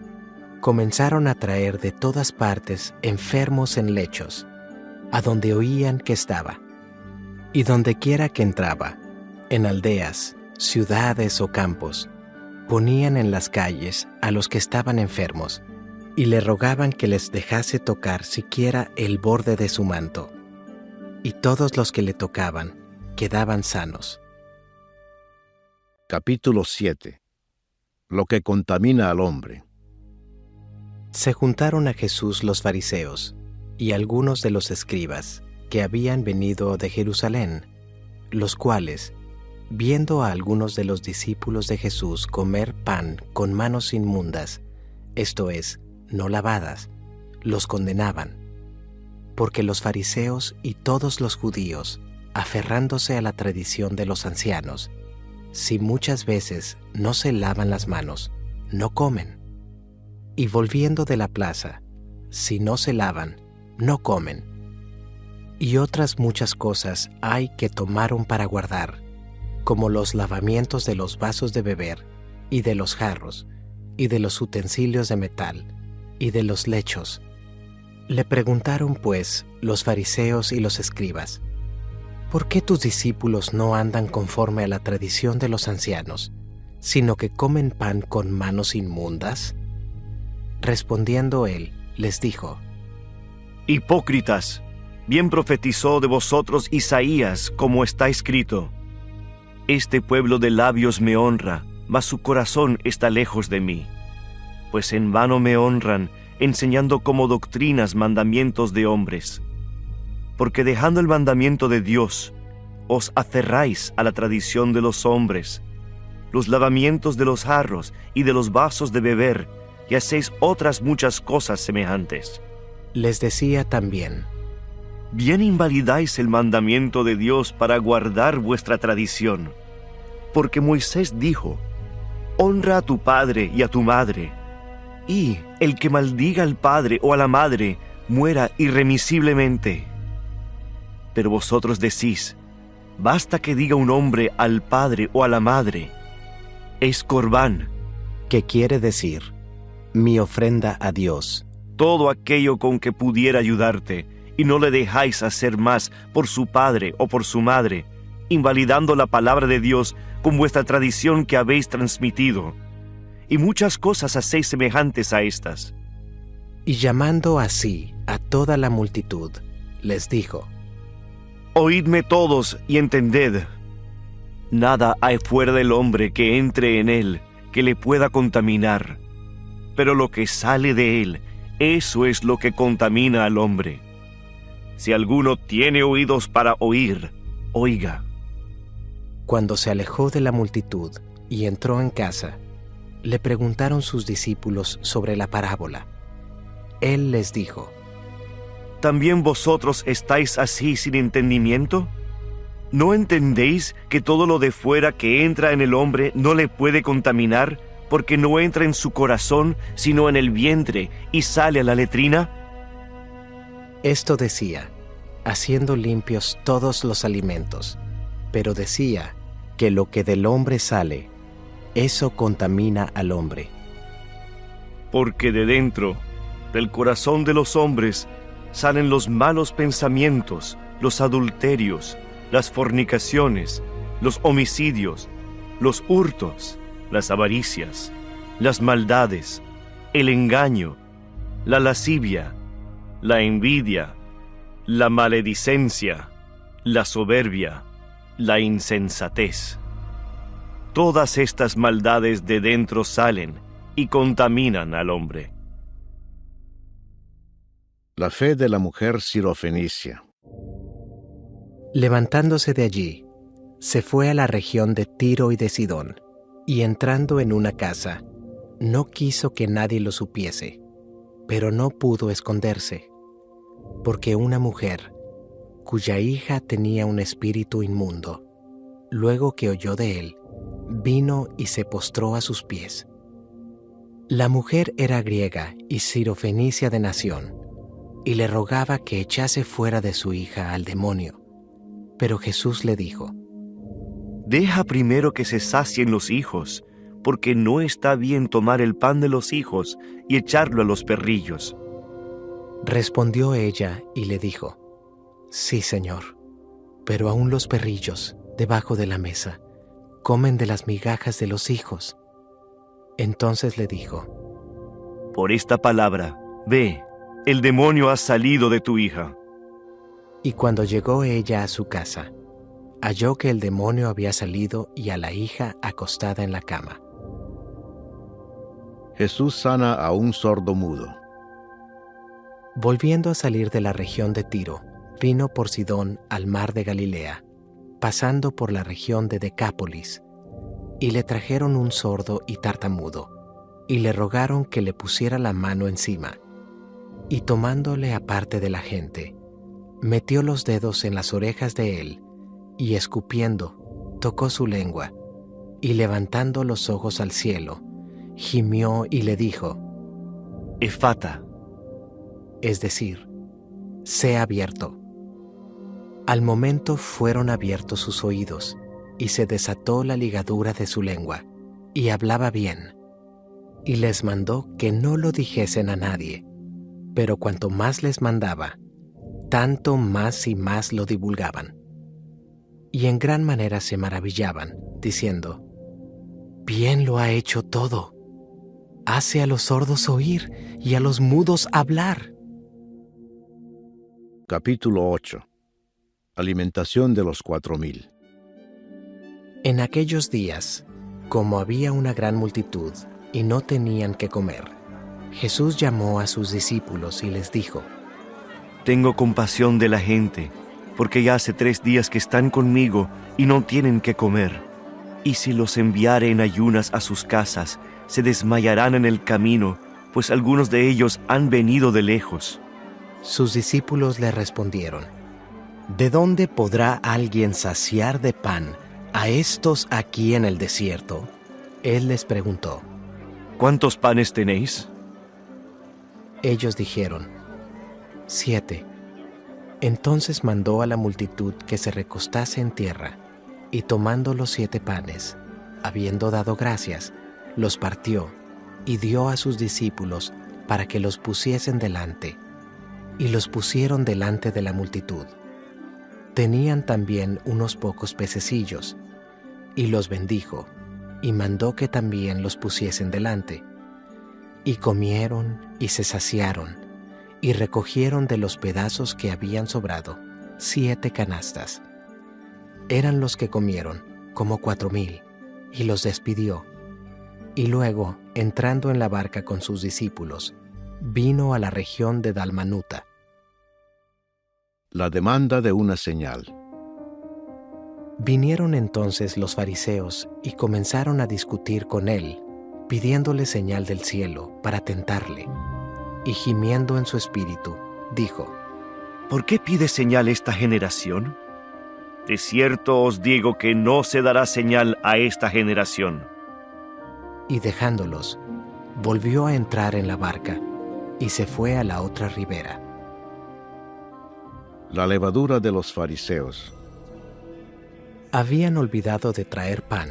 comenzaron a traer de todas partes enfermos en lechos, a donde oían que estaba. Y dondequiera que entraba, en aldeas, ciudades o campos, ponían en las calles a los que estaban enfermos, y le rogaban que les dejase tocar siquiera el borde de su manto. Y todos los que le tocaban quedaban sanos. Capítulo 7. Lo que contamina al hombre. Se juntaron a Jesús los fariseos y algunos de los escribas que habían venido de Jerusalén, los cuales, viendo a algunos de los discípulos de Jesús comer pan con manos inmundas, esto es, no lavadas, los condenaban, porque los fariseos y todos los judíos, aferrándose a la tradición de los ancianos, si muchas veces no se lavan las manos, no comen. Y volviendo de la plaza, si no se lavan, no comen. Y otras muchas cosas hay que tomaron para guardar, como los lavamientos de los vasos de beber, y de los jarros, y de los utensilios de metal, y de los lechos. Le preguntaron pues los fariseos y los escribas: ¿por qué tus discípulos no andan conforme a la tradición de los ancianos, sino que comen pan con manos inmundas? Respondiendo él, les dijo: Hipócritas, bien profetizó de vosotros Isaías, como está escrito: Este pueblo de labios me honra, mas su corazón está lejos de mí. Pues en vano me honran, enseñando como doctrinas mandamientos de hombres. Porque dejando el mandamiento de Dios, os aferráis a la tradición de los hombres, los lavamientos de los jarros y de los vasos de beber, y hacéis otras muchas cosas semejantes. Les decía también: Bien invalidáis el mandamiento de Dios para guardar vuestra tradición. Porque Moisés dijo: Honra a tu padre y a tu madre, y el que maldiga al padre o a la madre muera irremisiblemente. Pero vosotros decís: basta que diga un hombre al padre o a la madre, es corbán, que quiere decir, mi ofrenda a Dios. todo aquello con que pudiera ayudarte, y no le dejáis hacer más por su padre o por su madre, invalidando la palabra de Dios con vuestra tradición que habéis transmitido. Y muchas cosas hacéis semejantes a estas. Y llamando así a toda la multitud, les dijo: Oídme todos y entended. Nada hay fuera del hombre que entre en él, que le pueda contaminar. Pero lo que sale de él, eso es lo que contamina al hombre. Si alguno tiene oídos para oír, oiga. Cuando se alejó de la multitud y entró en casa, le preguntaron sus discípulos sobre la parábola. Él les dijo: ¿También vosotros estáis así sin entendimiento? ¿No entendéis que todo lo de fuera que entra en el hombre no le puede contaminar, porque no entra en su corazón, sino en el vientre, y sale a la letrina? Esto decía, haciendo limpios todos los alimentos, pero decía que lo que del hombre sale, eso contamina al hombre. Porque de dentro, del corazón de los hombres, salen los malos pensamientos, los adulterios, las fornicaciones, los homicidios, los hurtos, las avaricias, las maldades, el engaño, la lascivia, la envidia, la maledicencia, la soberbia, la insensatez. Todas estas maldades de dentro salen y contaminan al hombre. La fe de la mujer sirofenicia. Levantándose de allí, se fue a la región de Tiro y de Sidón, y entrando en una casa, no quiso que nadie lo supiese, pero no pudo esconderse, porque una mujer, cuya hija tenía un espíritu inmundo, luego que oyó de él, vino y se postró a sus pies. La mujer era griega y sirofenicia de nación, y le rogaba que echase fuera de su hija al demonio. Pero Jesús le dijo: Deja primero que se sacien los hijos, porque no está bien tomar el pan de los hijos y echarlo a los perrillos. Respondió ella y le dijo: Sí, Señor, pero aún los perrillos, debajo de la mesa, comen de las migajas de los hijos. Entonces le dijo: por esta palabra, ve, el demonio ha salido de tu hija. Y cuando llegó ella a su casa, halló que el demonio había salido y a la hija acostada en la cama. Jesús sana a un sordo mudo. Volviendo a salir de la región de Tiro, vino por Sidón al mar de Galilea, pasando por la región de Decápolis, y le trajeron un sordo y tartamudo, y le rogaron que le pusiera la mano encima, y tomándole aparte de la gente, metió los dedos en las orejas de él, y escupiendo, tocó su lengua, y levantando los ojos al cielo, gimió y le dijo, Efata, es decir, sea abierto. Al momento fueron abiertos sus oídos, y se desató la ligadura de su lengua, y hablaba bien. Y les mandó que no lo dijesen a nadie, pero cuanto más les mandaba, tanto más y más lo divulgaban. Y en gran manera se maravillaban, diciendo, bien lo ha hecho todo. Hace a los sordos oír y a los mudos hablar. Capítulo 8. Alimentación de los 4,000. En aquellos días, como había una gran multitud y no tenían qué comer, Jesús llamó a sus discípulos y les dijo, tengo compasión de la gente, porque ya hace 3 días que están conmigo y no tienen qué comer. Y si los enviare en ayunas a sus casas, se desmayarán en el camino, pues algunos de ellos han venido de lejos. Sus discípulos le respondieron, ¿de dónde podrá alguien saciar de pan a estos aquí en el desierto? Él les preguntó, ¿cuántos panes tenéis? Ellos dijeron, 7. Entonces mandó a la multitud que se recostase en tierra, y tomando los 7 panes, habiendo dado gracias, los partió y dio a sus discípulos para que los pusiesen delante, y los pusieron delante de la multitud. Tenían también unos pocos pececillos, y los bendijo, y mandó que también los pusiesen delante. Y comieron y se saciaron, y recogieron de los pedazos que habían sobrado 7 canastas. Eran los que comieron, como 4,000, y los despidió. Y luego, entrando en la barca con sus discípulos, vino a la región de Dalmanuta. La demanda de una señal. Vinieron entonces los fariseos y comenzaron a discutir con él, pidiéndole señal del cielo para tentarle. Y gimiendo en su espíritu, dijo, ¿por qué pide señal esta generación? De cierto os digo que no se dará señal a esta generación. y dejándolos, volvió a entrar en la barca y se fue a la otra ribera. La levadura de los fariseos. Habían olvidado de traer pan,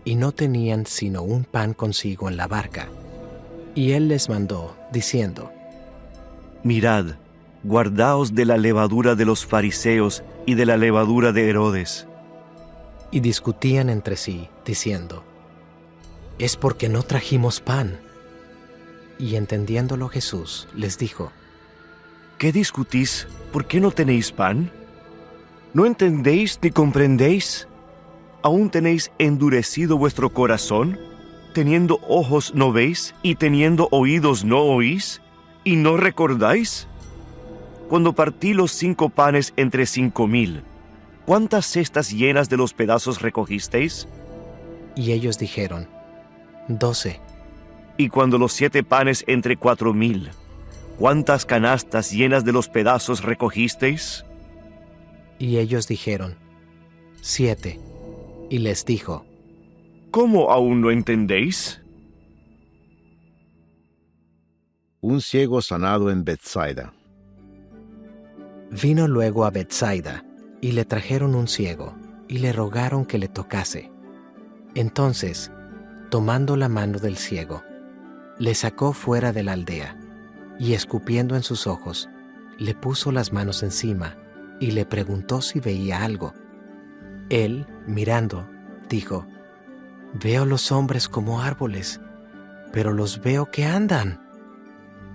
y no tenían sino un pan consigo en la barca. Y él les mandó, diciendo, Mirad, guardaos de la levadura de los fariseos y de la levadura de Herodes. y discutían entre sí, diciendo, es porque no trajimos pan. Y entendiéndolo Jesús, les dijo, ¿Qué discutís? ¿Por qué no tenéis pan? ¿No entendéis ni comprendéis? ¿Aún tenéis endurecido vuestro corazón? ¿Teniendo ojos no veis y teniendo oídos no oís? ¿Y no recordáis? Cuando partí los 5 panes entre 5,000, ¿cuántas cestas llenas de los pedazos recogisteis? y ellos dijeron, 12. Y cuando los 7 panes entre 4,000, ¿cuántas canastas llenas de los pedazos recogisteis? Y ellos dijeron, 7. Y les dijo, ¿Cómo aún no entendéis? Un ciego sanado en Bethsaida. vino luego a Bethsaida, y le trajeron un ciego, y le rogaron que le tocase. Entonces, tomando la mano del ciego, le sacó fuera de la aldea, y escupiendo en sus ojos, le puso las manos encima, y le preguntó si veía algo. Él, mirando, dijo, veo los hombres como árboles, pero los veo que andan.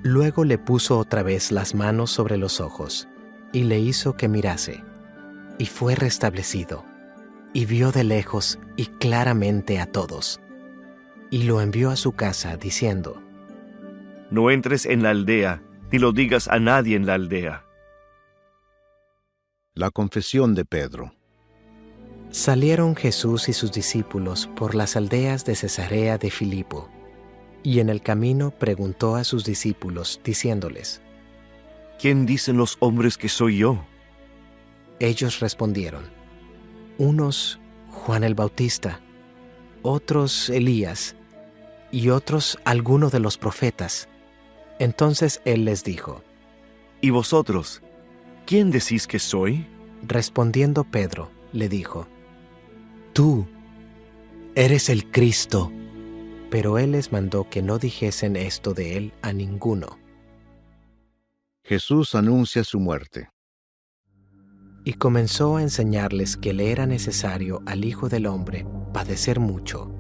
Luego le puso otra vez las manos sobre los ojos y le hizo que mirase, y fue restablecido, y vio de lejos y claramente a todos. Y lo envió a su casa diciendo: No entres en la aldea, ni lo digas a nadie en la aldea. La confesión de Pedro. Salieron Jesús y sus discípulos por las aldeas de Cesarea de Filipo, y en el camino preguntó a sus discípulos, diciéndoles: ¿Quién dicen los hombres que soy yo? Ellos respondieron: unos Juan el Bautista, otros Elías, y otros alguno de los profetas. Entonces él les dijo: ¿Y vosotros? ¿Quién decís que soy? Respondiendo Pedro, le dijo: Tú eres el Cristo. Pero él les mandó que no dijesen esto de él a ninguno. Jesús anuncia su muerte. Y comenzó a enseñarles que le era necesario al Hijo del Hombre padecer mucho,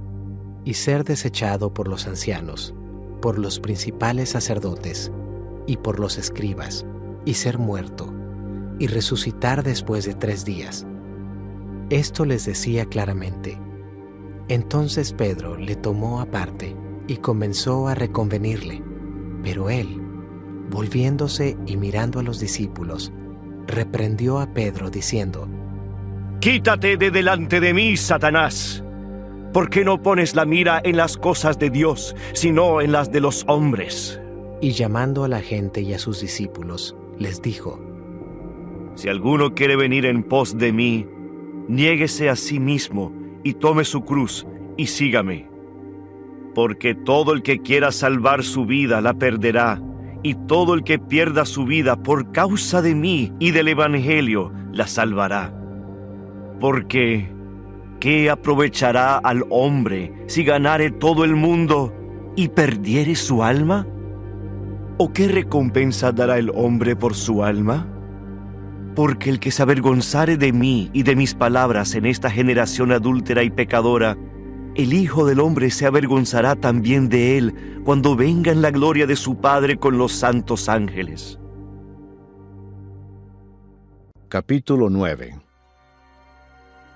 y ser desechado por los ancianos, por los principales sacerdotes, y por los escribas, y ser muerto, y resucitar después de 3 días. Esto les decía claramente. Entonces Pedro le tomó aparte y comenzó a reconvenirle. Pero él, volviéndose y mirando a los discípulos, reprendió a Pedro diciendo: Quítate de delante de mí, Satanás. ¿Por qué no pones la mira en las cosas de Dios, sino en las de los hombres? Y llamando a la gente y a sus discípulos, les dijo: Si alguno quiere venir en pos de mí, niéguese a sí mismo y tome su cruz y sígame. Porque todo el que quiera salvar su vida la perderá, y todo el que pierda su vida por causa de mí y del Evangelio la salvará. Porque, ¿qué aprovechará al hombre si ganare todo el mundo y perdiere su alma? ¿O qué recompensa dará el hombre por su alma? Porque el que se avergonzare de mí y de mis palabras en esta generación adúltera y pecadora, el Hijo del Hombre se avergonzará también de él cuando venga en la gloria de su Padre con los santos ángeles. Capítulo 9.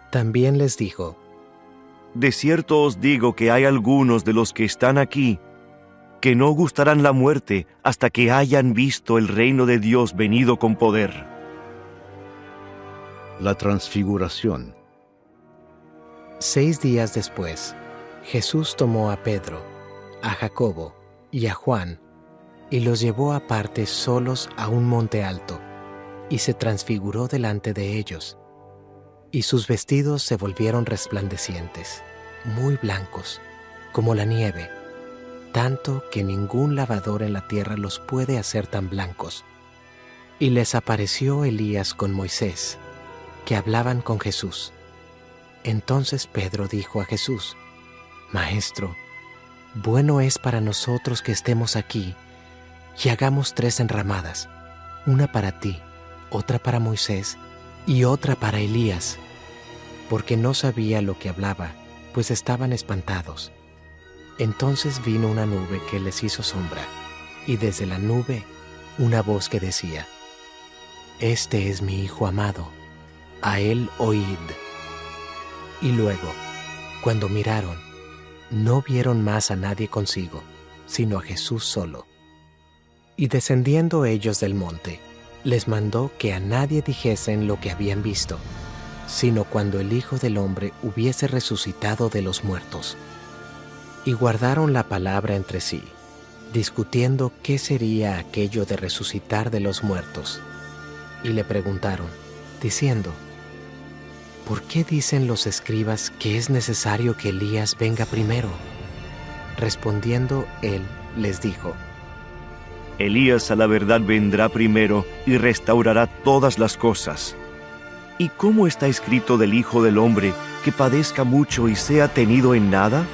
También les dijo: De cierto os digo que hay algunos de los que están aquí que no gustarán la muerte hasta que hayan visto el reino de Dios venido con poder. La transfiguración. 6 días después, Jesús tomó a Pedro, a Jacobo y a Juan, y los llevó aparte solos a un monte alto, y se transfiguró delante de ellos. Y sus vestidos se volvieron resplandecientes, muy blancos, como la nieve, tanto que ningún lavador en la tierra los puede hacer tan blancos. Y les apareció Elías con Moisés, que hablaban con Jesús. Entonces Pedro dijo a Jesús: Maestro, bueno es para nosotros que estemos aquí y hagamos 3 enramadas, una para ti, otra para Moisés y otra para Elías, porque no sabía lo que hablaba, pues estaban espantados. Entonces vino una nube que les hizo sombra, y desde la nube una voz que decía: Este es mi Hijo amado, a él oíd. Y luego, cuando miraron, no vieron más a nadie consigo, sino a Jesús solo. Y descendiendo ellos del monte, les mandó que a nadie dijesen lo que habían visto, sino cuando el Hijo del Hombre hubiese resucitado de los muertos. Y guardaron la palabra entre sí, discutiendo qué sería aquello de resucitar de los muertos. Y le preguntaron, diciendo: ¿Por qué dicen los escribas que es necesario que Elías venga primero? Respondiendo él, les dijo: Elías a la verdad vendrá primero y restaurará todas las cosas. ¿Y cómo está escrito del Hijo del Hombre que padezca mucho y sea tenido en nada?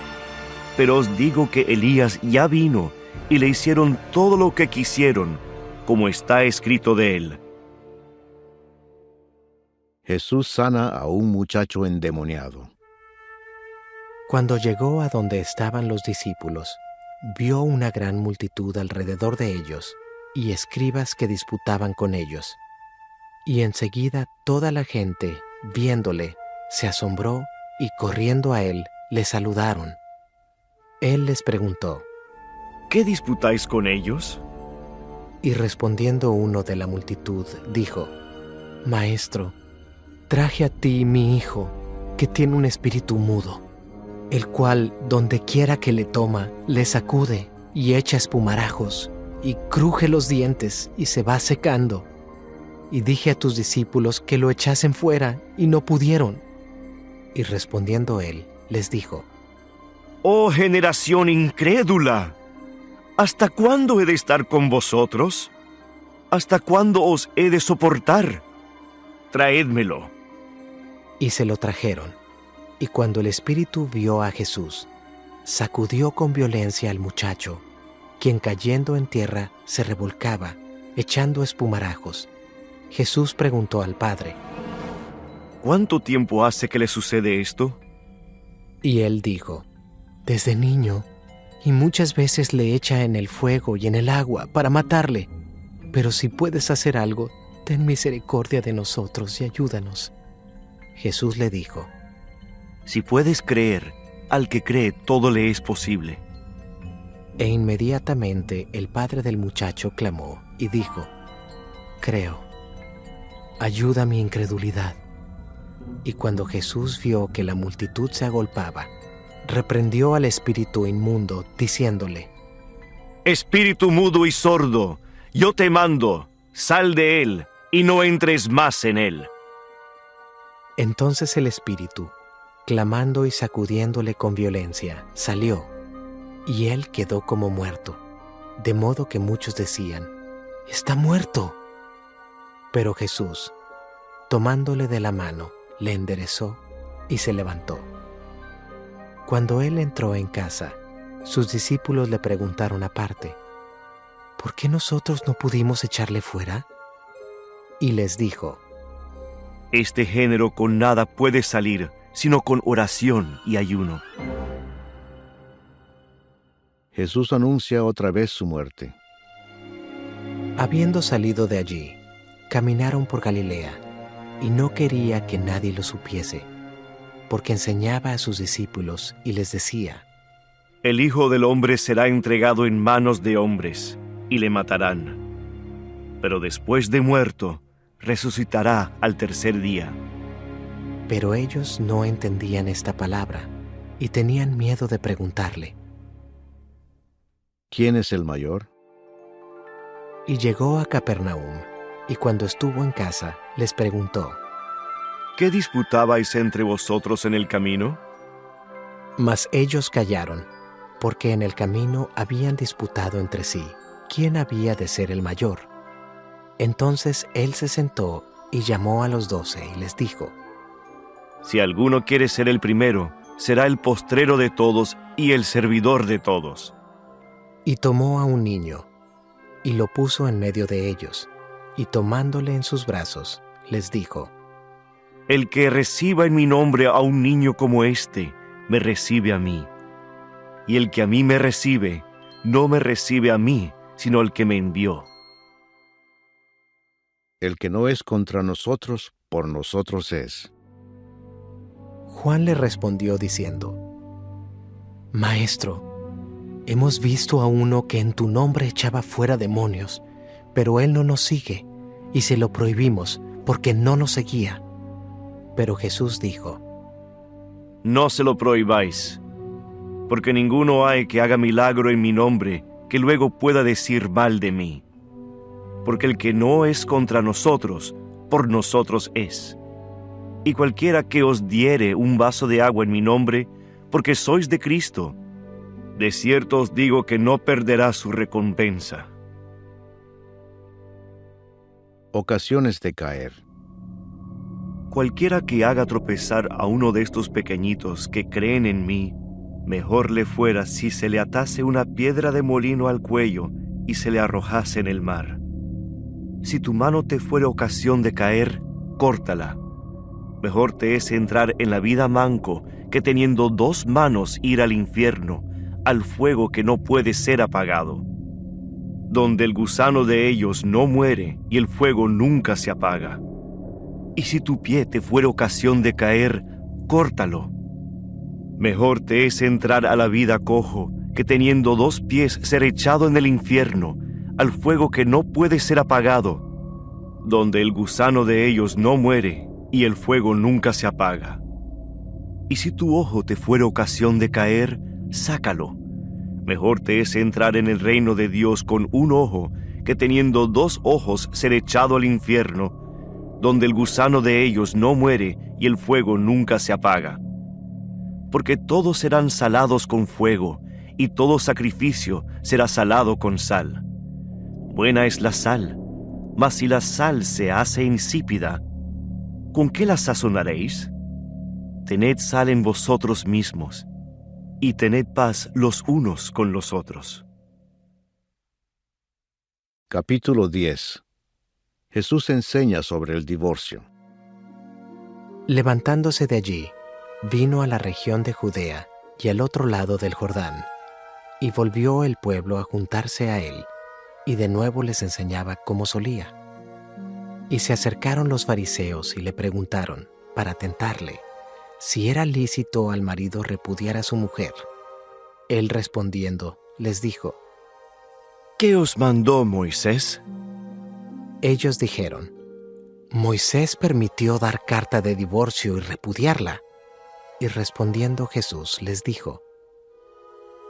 Pero os digo que Elías ya vino y le hicieron todo lo que quisieron, como está escrito de él. Jesús sana a un muchacho endemoniado. Cuando llegó a donde estaban los discípulos, vio una gran multitud alrededor de ellos y escribas que disputaban con ellos. Y enseguida toda la gente, viéndole, se asombró y corriendo a él, le saludaron. Él les preguntó: ¿Qué disputáis con ellos? Y respondiendo uno de la multitud, dijo: Maestro, traje a ti mi hijo, que tiene un espíritu mudo, el cual, donde quiera que le toma, le sacude y echa espumarajos, y cruje los dientes y se va secando. Y dije a tus discípulos que lo echasen fuera, y no pudieron. Y respondiendo él, les dijo: ¡Oh generación incrédula! ¿Hasta cuándo he de estar con vosotros? ¿Hasta cuándo os he de soportar? Traédmelo. Y se lo trajeron. Y cuando el espíritu vio a Jesús, sacudió con violencia al muchacho, quien cayendo en tierra se revolcaba, echando espumarajos. Jesús preguntó al padre: ¿Cuánto tiempo hace que le sucede esto? Y él dijo: Desde niño, y muchas veces le echa en el fuego y en el agua para matarle. Pero si puedes hacer algo, ten misericordia de nosotros y ayúdanos. Jesús le dijo: Si puedes creer, al que cree todo le es posible. E inmediatamente el padre del muchacho clamó y dijo: Creo, ayuda mi incredulidad. Y cuando Jesús vio que la multitud se agolpaba, reprendió al espíritu inmundo, diciéndole: Espíritu mudo y sordo, yo te mando, sal de él y no entres más en él. Entonces el espíritu, clamando y sacudiéndole con violencia, salió, y él quedó como muerto, de modo que muchos decían: Está muerto. Pero Jesús, tomándole de la mano, le enderezó y se levantó. Cuando él entró en casa, sus discípulos le preguntaron aparte: ¿Por qué nosotros no pudimos echarle fuera? Y les dijo: Este género con nada puede salir, sino con oración y ayuno. Jesús anuncia otra vez su muerte. Habiendo salido de allí, caminaron por Galilea, y no quería que nadie lo supiese, porque enseñaba a sus discípulos y les decía: El Hijo del Hombre será entregado en manos de hombres, y le matarán. Pero después de muerto, resucitará al tercer día. Pero ellos no entendían esta palabra, y tenían miedo de preguntarle. ¿Quién es el mayor? Y llegó a Capernaum, y cuando estuvo en casa, les preguntó: ¿Qué disputabais entre vosotros en el camino? Mas ellos callaron, porque en el camino habían disputado entre sí quién había de ser el mayor. Entonces él se sentó y llamó a los 12 y les dijo: Si alguno quiere ser el primero, será el postrero de todos y el servidor de todos. Y tomó a un niño, y lo puso en medio de ellos, y tomándole en sus brazos, les dijo: El que reciba en mi nombre a un niño como este, me recibe a mí. Y el que a mí me recibe, no me recibe a mí, sino al que me envió. El que no es contra nosotros, por nosotros es. Juan le respondió diciendo: Maestro, hemos visto a uno que en tu nombre echaba fuera demonios, pero él no nos sigue, y se lo prohibimos, porque no nos seguía. Pero Jesús dijo: No se lo prohibáis, porque ninguno hay que haga milagro en mi nombre, que luego pueda decir mal de mí. Porque el que no es contra nosotros, por nosotros es. Y cualquiera que os diere un vaso de agua en mi nombre, porque sois de Cristo, de cierto os digo que no perderá su recompensa. Ocasiones de caer. Cualquiera que haga tropezar a uno de estos pequeñitos que creen en mí, mejor le fuera si se le atase una piedra de molino al cuello y se le arrojase en el mar. Si tu mano te fuere ocasión de caer, córtala. Mejor te es entrar en la vida manco que teniendo 2 manos ir al infierno, al fuego que no puede ser apagado, donde el gusano de ellos no muere y el fuego nunca se apaga. Y si tu pie te fuera ocasión de caer, córtalo. Mejor te es entrar a la vida cojo que teniendo 2 pies ser echado en el infierno, al fuego que no puede ser apagado, donde el gusano de ellos no muere y el fuego nunca se apaga. Y si tu ojo te fuera ocasión de caer, sácalo. Mejor te es entrar en el reino de Dios con 1 ojo que teniendo 2 ojos ser echado al infierno, donde el gusano de ellos no muere y el fuego nunca se apaga. Porque todos serán salados con fuego, y todo sacrificio será salado con sal. Buena es la sal, mas si la sal se hace insípida, ¿con qué la sazonaréis? Tened sal en vosotros mismos, y tened paz los unos con los otros. Capítulo 10. Jesús enseña sobre el divorcio. Levantándose de allí, vino a la región de Judea y al otro lado del Jordán, y volvió el pueblo a juntarse a él, y de nuevo les enseñaba como solía. Y se acercaron los fariseos y le preguntaron, para tentarle, si era lícito al marido repudiar a su mujer. Él respondiendo, les dijo, ¿Qué os mandó Moisés? Ellos dijeron, Moisés permitió dar carta de divorcio y repudiarla. Y respondiendo Jesús les dijo,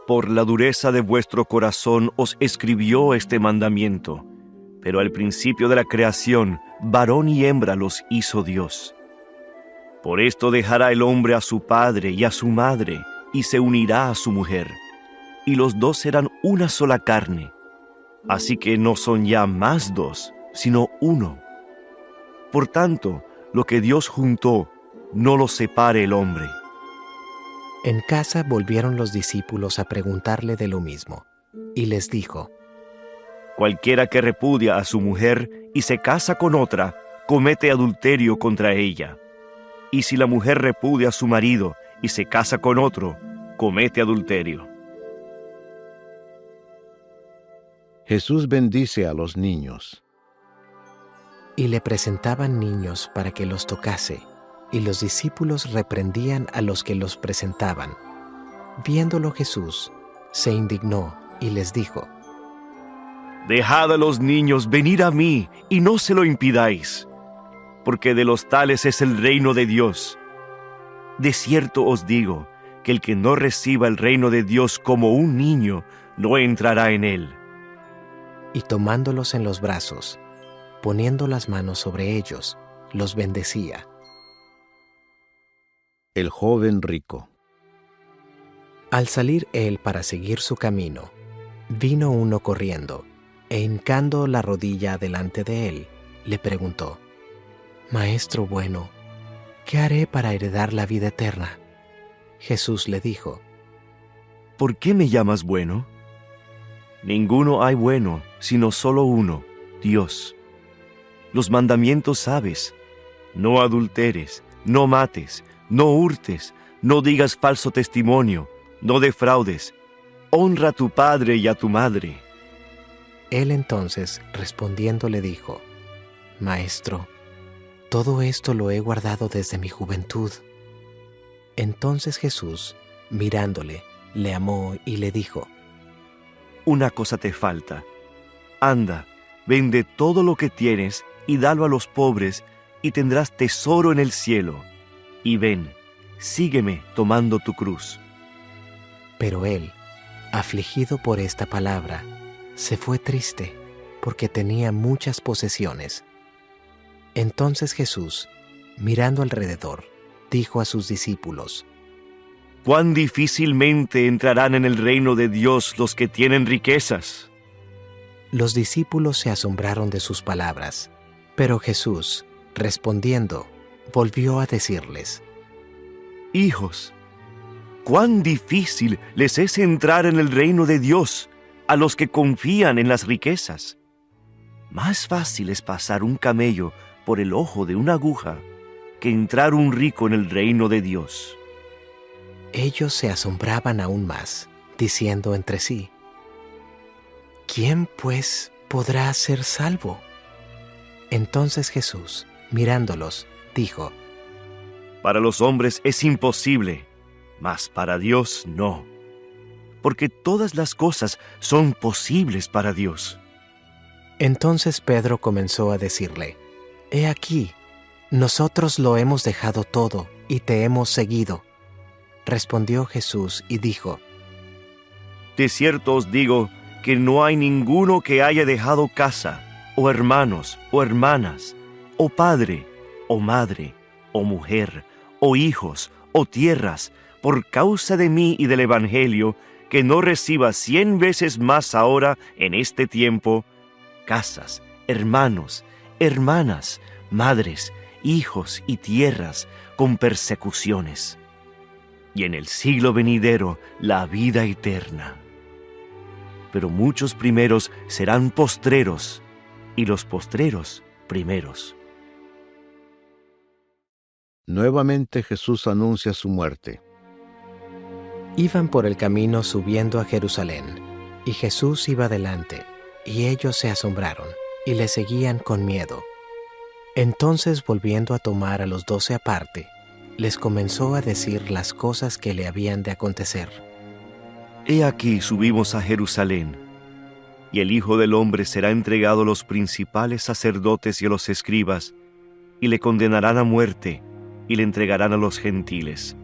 Por la dureza de vuestro corazón os escribió este mandamiento, pero al principio de la creación, varón y hembra los hizo Dios. Por esto dejará el hombre a su padre y a su madre, y se unirá a su mujer, y los 2 serán una sola carne. Así que no son ya más 2, sino 1. Por tanto, lo que Dios juntó, no lo separe el hombre. En casa volvieron los discípulos a preguntarle de lo mismo, y les dijo, Cualquiera que repudia a su mujer y se casa con otra, comete adulterio contra ella. Y si la mujer repudia a su marido y se casa con otro, comete adulterio. Jesús bendice a los niños. y le presentaban niños para que los tocase, y los discípulos reprendían a los que los presentaban. Viéndolo Jesús, se indignó y les dijo, Dejad a los niños venir a mí, y no se lo impidáis, porque de los tales es el reino de Dios. De cierto os digo, que el que no reciba el reino de Dios como un niño, no entrará en él. y tomándolos en los brazos, poniendo las manos sobre ellos, los bendecía. El joven rico. Al salir él para seguir su camino, vino uno corriendo, e hincando la rodilla delante de él, le preguntó, Maestro bueno, ¿qué haré para heredar la vida eterna? Jesús le dijo, ¿Por qué me llamas bueno? Ninguno hay bueno, sino solo uno, Dios. Los mandamientos sabes: no adulteres, no mates, no hurtes, no digas falso testimonio, no defraudes, honra a tu padre y a tu madre. Él entonces, respondiendo, le dijo, Maestro, todo esto lo he guardado desde mi juventud. Entonces Jesús, mirándole, le amó y le dijo, Una cosa te falta. Anda, vende todo lo que tienes y dalo a los pobres, y tendrás tesoro en el cielo. Y ven, sígueme tomando tu cruz. Pero él, afligido por esta palabra, se fue triste, porque tenía muchas posesiones. Entonces Jesús, mirando alrededor, dijo a sus discípulos, Cuán difícilmente entrarán en el reino de Dios los que tienen riquezas. Los discípulos se asombraron de sus palabras, pero Jesús, respondiendo, volvió a decirles, Hijos, cuán difícil les es entrar en el reino de Dios a los que confían en las riquezas. Más fácil es pasar un camello por el ojo de una aguja que entrar un rico en el reino de Dios. Ellos se asombraban aún más, diciendo entre sí: ¿quién, pues, podrá ser salvo? Entonces Jesús, mirándolos, dijo: Para los hombres es imposible, mas para Dios no, porque todas las cosas son posibles para Dios. Entonces Pedro comenzó a decirle: He aquí, nosotros lo hemos dejado todo y te hemos seguido. Respondió Jesús y dijo: De cierto os digo que no hay ninguno que haya dejado casa, o hermanos, o hermanas, o padre, o madre, o mujer, o hijos, o tierras, por causa de mí y del Evangelio, que no reciba 100 veces más ahora en este tiempo, casas, hermanos, hermanas, madres, hijos y tierras, con persecuciones, y en el siglo venidero la vida eterna. Pero muchos primeros serán postreros, y los postreros primeros. Nuevamente Jesús anuncia su muerte. Iban por el camino subiendo a Jerusalén, y Jesús iba delante, y ellos se asombraron, y le seguían con miedo. Entonces, volviendo a tomar a los 12 aparte, les comenzó a decir las cosas que le habían de acontecer. He aquí subimos a Jerusalén, y el Hijo del Hombre será entregado a los principales sacerdotes y a los escribas, y le condenarán a muerte, y le entregarán a los gentiles.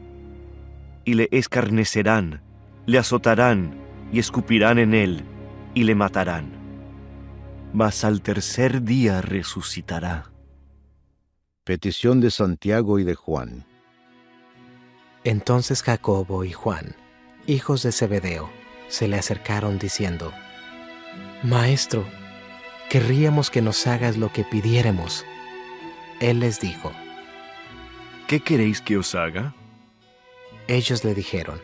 Y le escarnecerán, le azotarán, y escupirán en él, y le matarán. Mas al tercer día resucitará. Petición de Santiago y de Juan. Entonces Jacobo y Juan, hijos de Zebedeo, se le acercaron diciendo: Maestro, querríamos que nos hagas lo que pidiéremos. Él les dijo: ¿Qué queréis que os haga? Ellos le dijeron: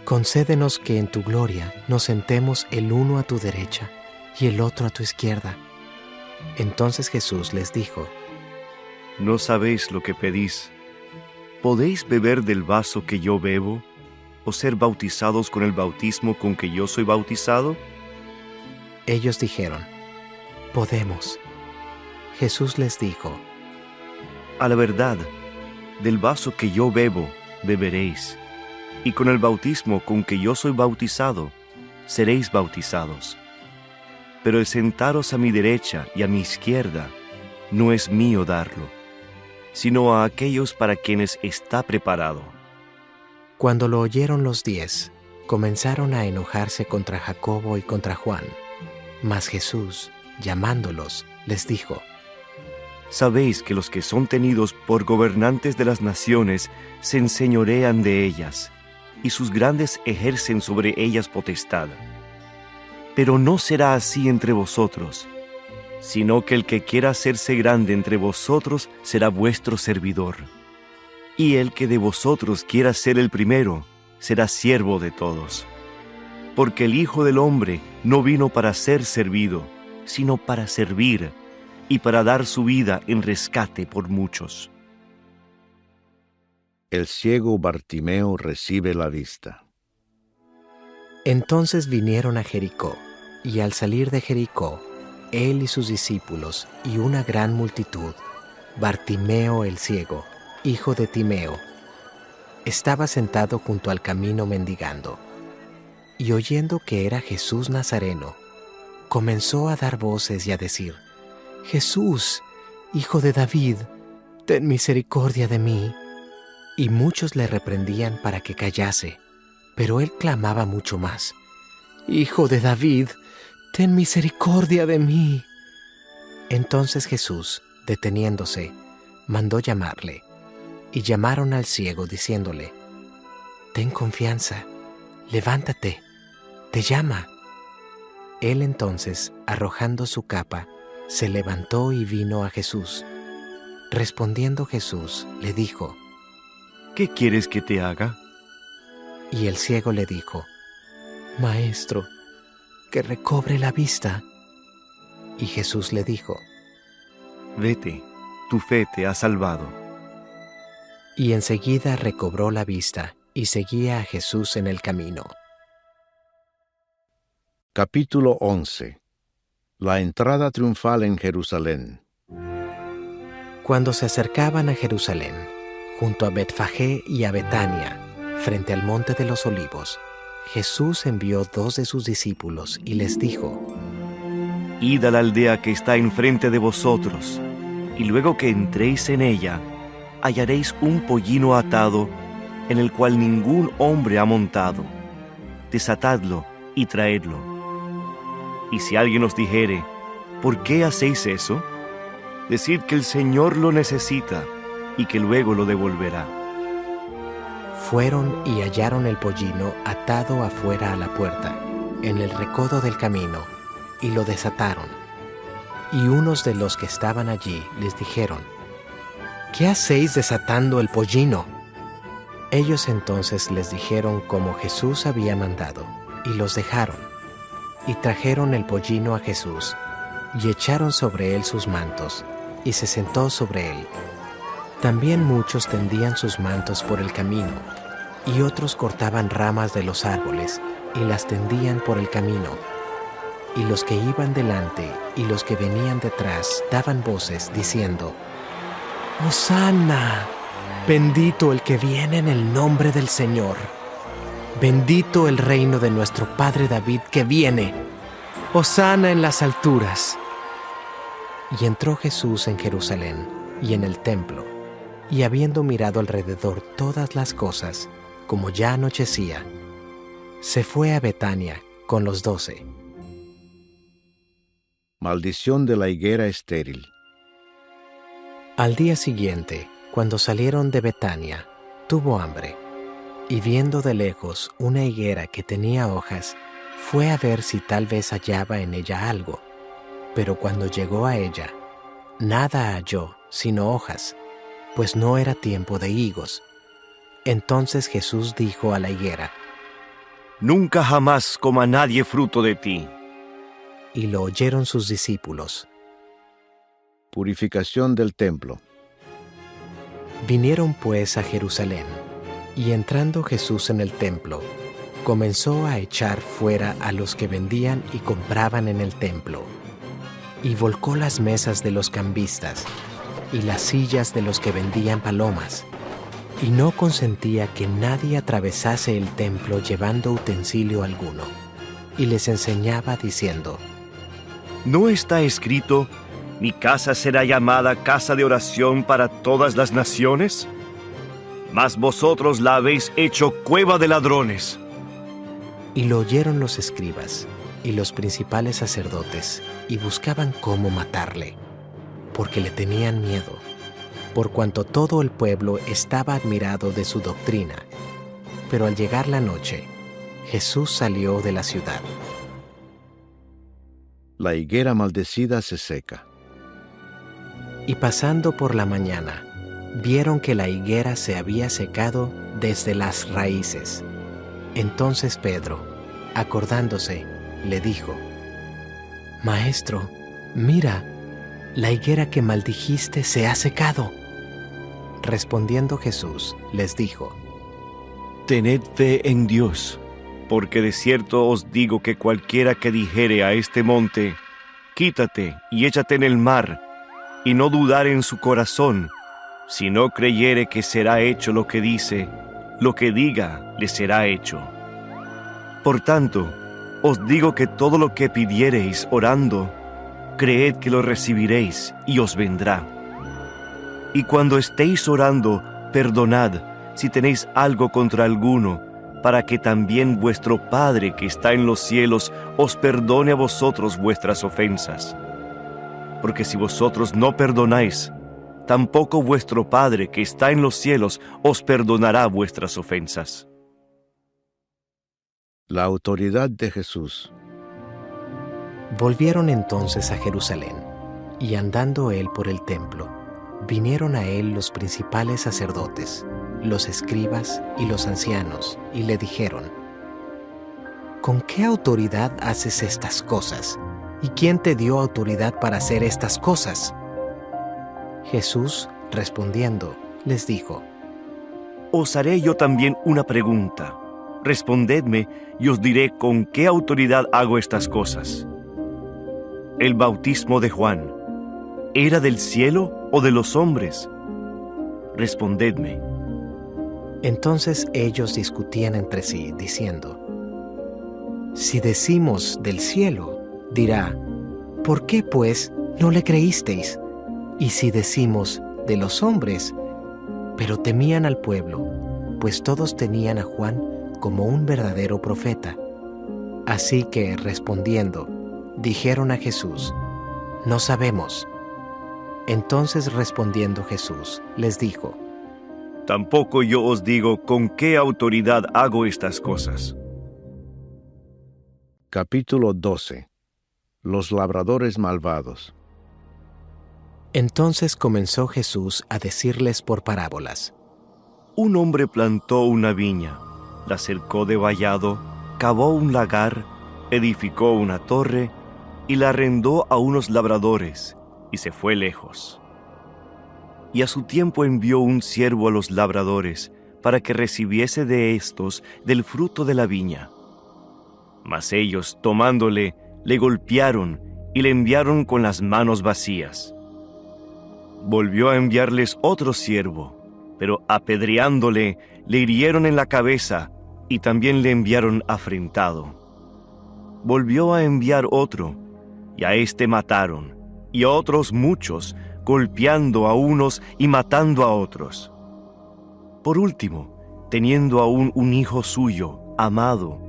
Concédenos que en tu gloria nos sentemos el uno a tu derecha y el otro a tu izquierda. Entonces Jesús les dijo: No sabéis lo que pedís. ¿Podéis beber del vaso que yo bebo, o ser bautizados con el bautismo con que yo soy bautizado? Ellos dijeron: Podemos. Jesús les dijo: A la verdad, del vaso que yo bebo, beberéis, y con el bautismo con que yo soy bautizado, seréis bautizados. Pero el sentaros a mi derecha y a mi izquierda, no es mío darlo, sino a aquellos para quienes está preparado. Cuando lo oyeron los 10, comenzaron a enojarse contra Jacobo y contra Juan. Mas Jesús, llamándolos, les dijo: Sabéis que los que son tenidos por gobernantes de las naciones se enseñorean de ellas, y sus grandes ejercen sobre ellas potestad. Pero no será así entre vosotros, sino que el que quiera hacerse grande entre vosotros será vuestro servidor. Y el que de vosotros quiera ser el primero, será siervo de todos. Porque el Hijo del Hombre no vino para ser servido, sino para servir, y para dar su vida en rescate por muchos. El ciego Bartimeo recibe la vista. Entonces vinieron a Jericó, y al salir de Jericó, él y sus discípulos y una gran multitud, Bartimeo el ciego, hijo de Timeo, estaba sentado junto al camino mendigando, y oyendo que era Jesús Nazareno, comenzó a dar voces y a decir: Jesús, hijo de David, ten misericordia de mí. Y muchos le reprendían para que callase, pero él clamaba mucho más: Hijo de David, ten misericordia de mí. Entonces Jesús, deteniéndose, mandó llamarle, y llamaron al ciego diciéndole: Ten confianza, levántate, te llama. Él entonces, arrojando su capa, se levantó y vino a Jesús. Respondiendo Jesús, le dijo: ¿Qué quieres que te haga? Y el ciego le dijo: Maestro, que recobre la vista. Y Jesús le dijo: Vete, tu fe te ha salvado. Y enseguida recobró la vista y seguía a Jesús en el camino. Capítulo 11. La entrada triunfal en Jerusalén. Cuando se acercaban a Jerusalén, junto a Betfagé y a Betania, frente al monte de los Olivos, Jesús envió 2 de sus discípulos y les dijo: Id a la aldea que está enfrente de vosotros, y luego que entréis en ella, hallaréis un pollino atado, en el cual ningún hombre ha montado. Desatadlo y traedlo. Y si alguien os dijere: ¿por qué hacéis eso?, decid que el Señor lo necesita, y que luego lo devolverá. Fueron y hallaron el pollino atado afuera a la puerta, en el recodo del camino, y lo desataron. Y unos de los que estaban allí les dijeron: ¿qué hacéis desatando el pollino? Ellos entonces les dijeron como Jesús había mandado, y los dejaron. Y trajeron el pollino a Jesús, y echaron sobre él sus mantos, y se sentó sobre él. También muchos tendían sus mantos por el camino, y otros cortaban ramas de los árboles, y las tendían por el camino. Y los que iban delante y los que venían detrás daban voces, diciendo: ¡Hosana! Bendito el que viene en el nombre del Señor. Bendito el reino de nuestro Padre David que viene. ¡Hosana en las alturas! Y entró Jesús en Jerusalén y en el templo, y habiendo mirado alrededor todas las cosas, como ya anochecía, se fue a Betania con los 12. Maldición de la higuera estéril. Al día siguiente, cuando salieron de Betania, tuvo hambre, y viendo de lejos una higuera que tenía hojas, fue a ver si tal vez hallaba en ella algo. Pero cuando llegó a ella, nada halló sino hojas, pues no era tiempo de higos. Entonces Jesús dijo a la higuera: Nunca jamás coma nadie fruto de ti. Y lo oyeron sus discípulos. Purificación del templo. Vinieron pues a Jerusalén, y entrando Jesús en el templo, comenzó a echar fuera a los que vendían y compraban en el templo, y volcó las mesas de los cambistas y las sillas de los que vendían palomas, y no consentía que nadie atravesase el templo llevando utensilio alguno, y les enseñaba diciendo: ¿No está escrito: mi casa será llamada casa de oración para todas las naciones? Mas vosotros la habéis hecho cueva de ladrones. Y lo oyeron los escribas y los principales sacerdotes, y buscaban cómo matarle, porque le tenían miedo, por cuanto todo el pueblo estaba admirado de su doctrina. Pero al llegar la noche, Jesús salió de la ciudad. La higuera maldecida se seca. Y pasando por la mañana, vieron que la higuera se había secado desde las raíces. Entonces Pedro, acordándose, le dijo: Maestro, mira, la higuera que maldijiste se ha secado. Respondiendo Jesús, les dijo: Tened fe en Dios, porque de cierto os digo que cualquiera que dijere a este monte: quítate y échate en el mar, y no dudare en su corazón, si no creyere que será hecho lo que dice, lo que diga le será hecho. Por tanto, os digo que todo lo que pidiereis orando, creed que lo recibiréis y os vendrá. Y cuando estéis orando, perdonad si tenéis algo contra alguno, para que también vuestro Padre que está en los cielos os perdone a vosotros vuestras ofensas. Porque si vosotros no perdonáis, tampoco vuestro Padre que está en los cielos os perdonará vuestras ofensas. La autoridad de Jesús. Volvieron entonces a Jerusalén, y andando él por el templo, vinieron a él los principales sacerdotes, los escribas y los ancianos, y le dijeron: ¿Con qué autoridad haces estas cosas? ¿Y quién te dio autoridad para hacer estas cosas? Jesús, respondiendo, les dijo: Os haré yo también una pregunta. Respondedme y os diré con qué autoridad hago estas cosas. El bautismo de Juan, ¿era del cielo o de los hombres? Respondedme. Entonces ellos discutían entre sí, diciendo: Si decimos del cielo, dirá, ¿por qué pues no le creísteis? Y si decimos de los hombres, pero temían al pueblo, pues todos tenían a Juan como un verdadero profeta. Así que, respondiendo, dijeron a Jesús: No sabemos. Entonces respondiendo Jesús, les dijo: Tampoco yo os digo con qué autoridad hago estas cosas. Capítulo 12. Los labradores malvados. Entonces comenzó Jesús a decirles por parábolas: Un hombre plantó una viña, la cercó de vallado, cavó un lagar, edificó una torre y la arrendó a unos labradores, y se fue lejos. Y a su tiempo envió un siervo a los labradores para que recibiese de éstos del fruto de la viña. Mas ellos, tomándole, le golpearon y le enviaron con las manos vacías. Volvió a enviarles otro siervo, pero apedreándole, le hirieron en la cabeza y también le enviaron afrentado. Volvió a enviar otro, y a éste mataron, y a otros muchos, golpeando a unos y matando a otros. Por último, teniendo aún un hijo suyo, amado,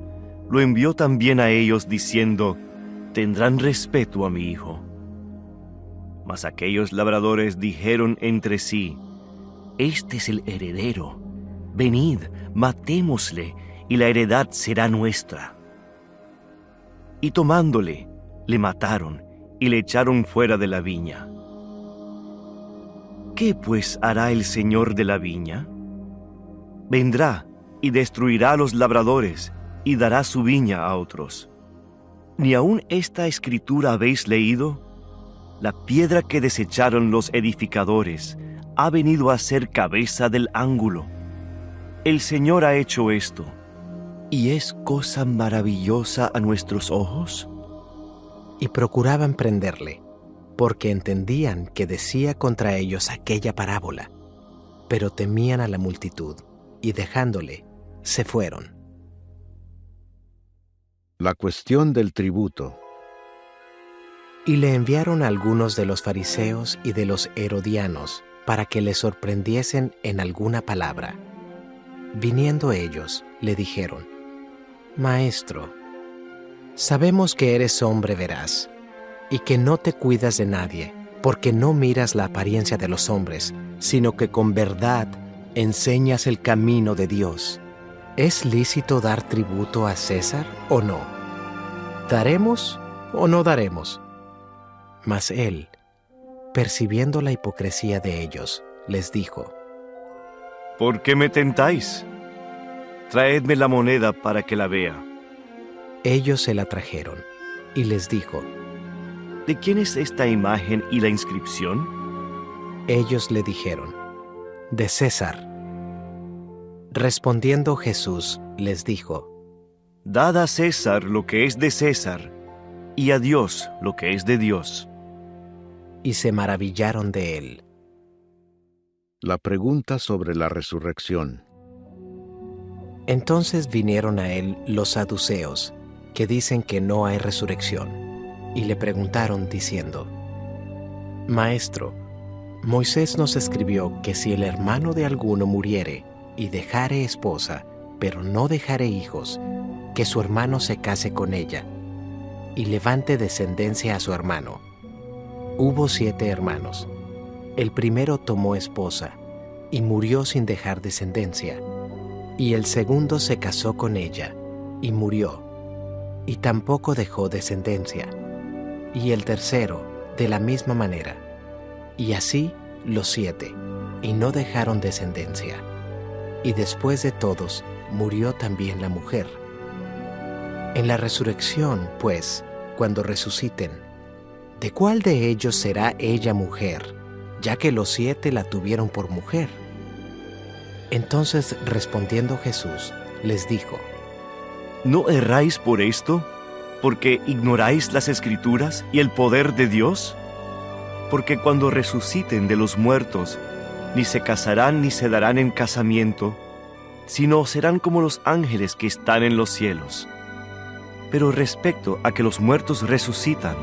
lo envió también a ellos diciendo: Tendrán respeto a mi hijo. Mas aquellos labradores dijeron entre sí: Este es el heredero. Venid, matémosle, y la heredad será nuestra. Y tomándole, le mataron y le echaron fuera de la viña. ¿Qué pues hará el señor de la viña? Vendrá y destruirá a los labradores y dará su viña a otros. ¿Ni aun esta escritura habéis leído? La piedra que desecharon los edificadores ha venido a ser cabeza del ángulo. El Señor ha hecho esto, ¿y es cosa maravillosa a nuestros ojos? Y procuraban prenderle, porque entendían que decía contra ellos aquella parábola, pero temían a la multitud, y dejándole, se fueron. La cuestión del tributo. Y le enviaron a algunos de los fariseos y de los herodianos, para que le sorprendiesen en alguna palabra. Viniendo ellos, le dijeron: Maestro, sabemos que eres hombre veraz, y que no te cuidas de nadie, porque no miras la apariencia de los hombres, sino que con verdad enseñas el camino de Dios. ¿Es lícito dar tributo a César o no? ¿Daremos o no daremos? Mas él, percibiendo la hipocresía de ellos, les dijo: ¿Por qué me tentáis? Traedme la moneda para que la vea. Ellos se la trajeron, y les dijo: ¿De quién es esta imagen y la inscripción? Ellos le dijeron: De César. Respondiendo Jesús, les dijo: Dad a César lo que es de César, y a Dios lo que es de Dios. Y se maravillaron de él. La pregunta sobre la resurrección. Entonces vinieron a él los saduceos, que dicen que no hay resurrección, y le preguntaron diciendo: Maestro, Moisés nos escribió que si el hermano de alguno muriere y dejare esposa, pero no dejare hijos, que su hermano se case con ella, y levante descendencia a su hermano. Hubo 7 hermanos. El primero tomó esposa, y murió sin dejar descendencia. Y el segundo se casó con ella, y murió, y tampoco dejó descendencia. Y el tercero, de la misma manera. Y así los 7, y no dejaron descendencia. Y después de todos, murió también la mujer. En la resurrección, pues, cuando resuciten, ¿de cuál de ellos será ella mujer, ya que los 7 la tuvieron por mujer? Entonces respondiendo Jesús, les dijo: ¿No erráis por esto? ¿Porque ignoráis las Escrituras y el poder de Dios? Porque cuando resuciten de los muertos, ni se casarán ni se darán en casamiento, sino serán como los ángeles que están en los cielos. Pero respecto a que los muertos resucitan,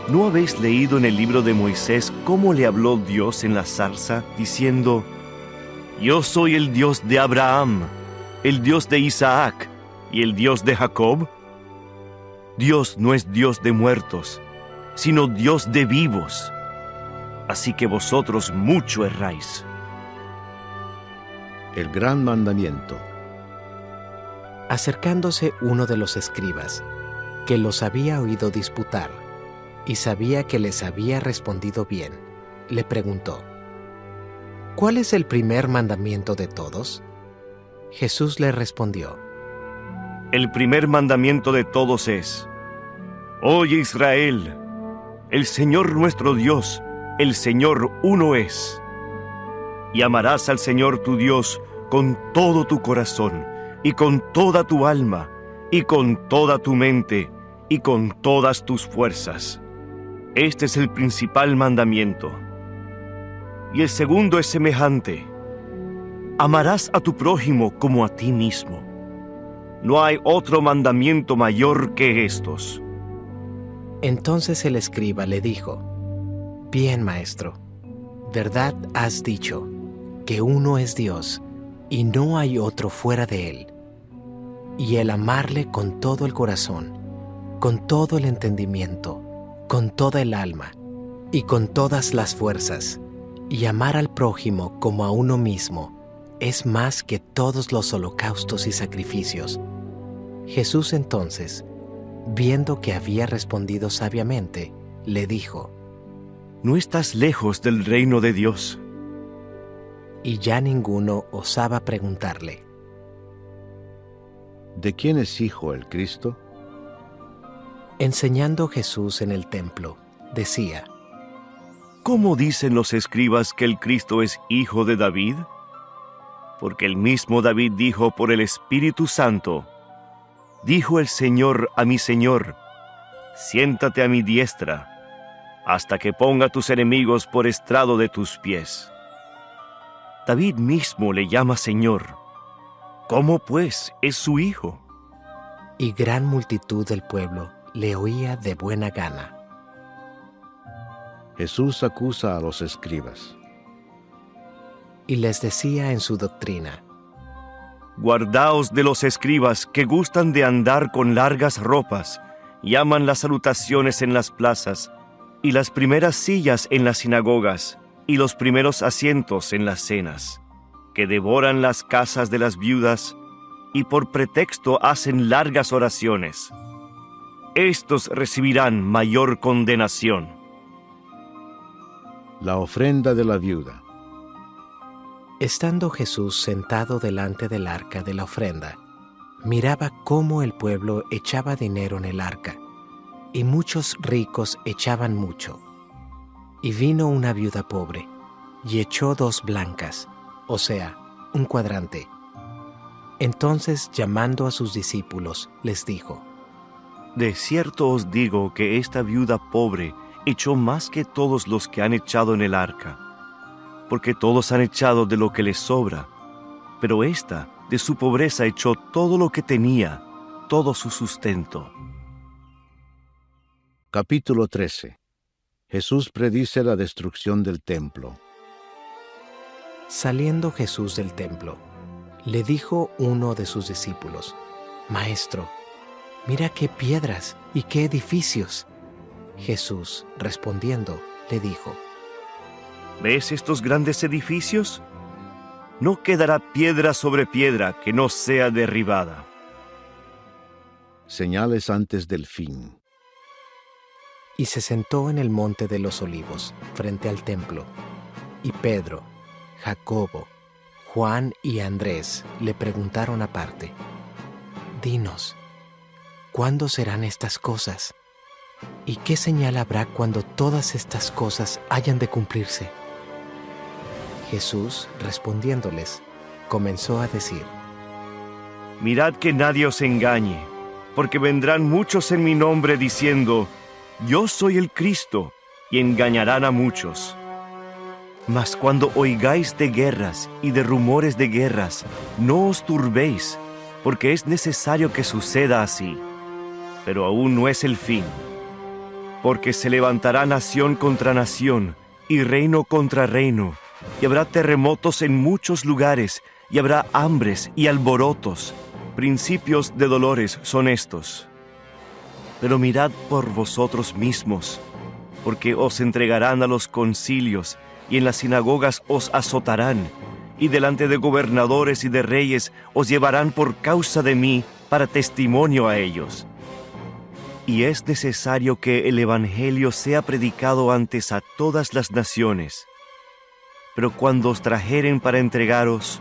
¿no habéis leído en el libro de Moisés cómo le habló Dios en la zarza, diciendo: Yo soy el Dios de Abraham, el Dios de Isaac y el Dios de Jacob? Dios no es Dios de muertos, sino Dios de vivos. Así que vosotros mucho erráis. El gran mandamiento. Acercándose uno de los escribas, que los había oído disputar, y sabía que les había respondido bien, le preguntó: ¿Cuál es el primer mandamiento de todos? Jesús le respondió: El primer mandamiento de todos es: Oye Israel, el Señor nuestro Dios, el Señor uno es. Y amarás al Señor tu Dios con todo tu corazón, y con toda tu alma, y con toda tu mente, y con todas tus fuerzas. Este es el principal mandamiento. Y el segundo es semejante: amarás a tu prójimo como a ti mismo. No hay otro mandamiento mayor que estos. Entonces el escriba le dijo: Bien, maestro, verdad has dicho, que uno es Dios, y no hay otro fuera de él. Y el amarle con todo el corazón, con todo el entendimiento, con toda el alma, y con todas las fuerzas, y amar al prójimo como a uno mismo, es más que todos los holocaustos y sacrificios. Jesús entonces, viendo que había respondido sabiamente, le dijo: No estás lejos del reino de Dios. Y ya ninguno osaba preguntarle: ¿De quién es hijo el Cristo? Enseñando Jesús en el templo, decía: ¿Cómo dicen los escribas que el Cristo es hijo de David? Porque el mismo David dijo por el Espíritu Santo: Dijo el Señor a mi Señor: Siéntate a mi diestra, hasta que ponga tus enemigos por estrado de tus pies. David mismo le llama Señor. ¿Cómo pues es su hijo? Y gran multitud del pueblo le oía de buena gana. Jesús acusa a los escribas. Y les decía en su doctrina: Guardaos de los escribas que gustan de andar con largas ropas, y aman las salutaciones en las plazas, y las primeras sillas en las sinagogas, y los primeros asientos en las cenas, que devoran las casas de las viudas, y por pretexto hacen largas oraciones. Estos recibirán mayor condenación. La ofrenda de la viuda. Estando Jesús sentado delante del arca de la ofrenda, miraba cómo el pueblo echaba dinero en el arca, y muchos ricos echaban mucho. Y vino una viuda pobre, y echó 2 blancas, o sea, 1 cuadrante. Entonces, llamando a sus discípulos, les dijo: De cierto os digo que esta viuda pobre echó más que todos los que han echado en el arca, porque todos han echado de lo que les sobra, pero ésta de su pobreza echó todo lo que tenía, todo su sustento. Capítulo 13. Jesús predice la destrucción del templo. Saliendo Jesús del templo, le dijo uno de sus discípulos: Maestro, mira qué piedras y qué edificios. Jesús, respondiendo, le dijo: ¿Ves estos grandes edificios? No quedará piedra sobre piedra que no sea derribada. Señales antes del fin. Y se sentó en el monte de los olivos, frente al templo, y Pedro, Jacobo, Juan y Andrés le preguntaron aparte: Dinos, ¿cuándo serán estas cosas? ¿Y qué señal habrá cuando todas estas cosas hayan de cumplirse? Jesús, respondiéndoles, comenzó a decir: Mirad que nadie os engañe, porque vendrán muchos en mi nombre diciendo, yo soy el Cristo, y engañarán a muchos. Mas cuando oigáis de guerras y de rumores de guerras, no os turbéis, porque es necesario que suceda así. Pero aún no es el fin. Porque se levantará nación contra nación, y reino contra reino, y habrá terremotos en muchos lugares, y habrá hambres y alborotos. Principios de dolores son estos. Pero mirad por vosotros mismos, porque os entregarán a los concilios, y en las sinagogas os azotarán, y delante de gobernadores y de reyes os llevarán por causa de mí para testimonio a ellos. Y es necesario que el Evangelio sea predicado antes a todas las naciones. Pero cuando os trajeren para entregaros,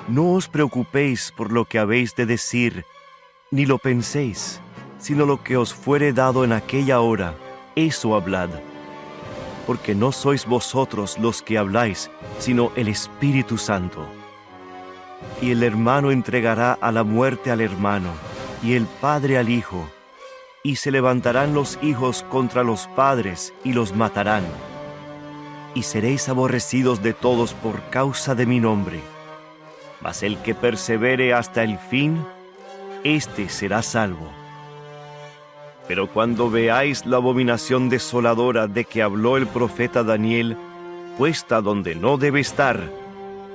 no os preocupéis por lo que habéis de decir, ni lo penséis, sino lo que os fuere dado en aquella hora, eso hablad. Porque no sois vosotros los que habláis, sino el Espíritu Santo. Y el hermano entregará a la muerte al hermano, y el padre al hijo, y se levantarán los hijos contra los padres, y los matarán. Y seréis aborrecidos de todos por causa de mi nombre. Mas el que persevere hasta el fin, éste será salvo. Pero cuando veáis la abominación desoladora de que habló el profeta Daniel, puesta donde no debe estar,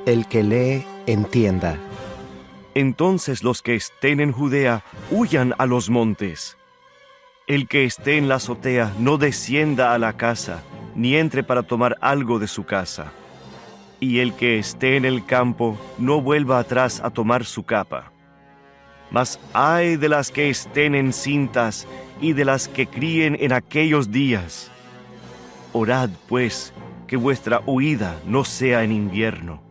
El que lee, entienda. entonces los que estén en Judea huyan a los montes. El que esté en la azotea no descienda a la casa, ni entre para tomar algo de su casa. Y el que esté en el campo no vuelva atrás a tomar su capa. Mas ay de las que estén encintas y de las que críen en aquellos días. Orad, pues, que vuestra huida no sea en invierno,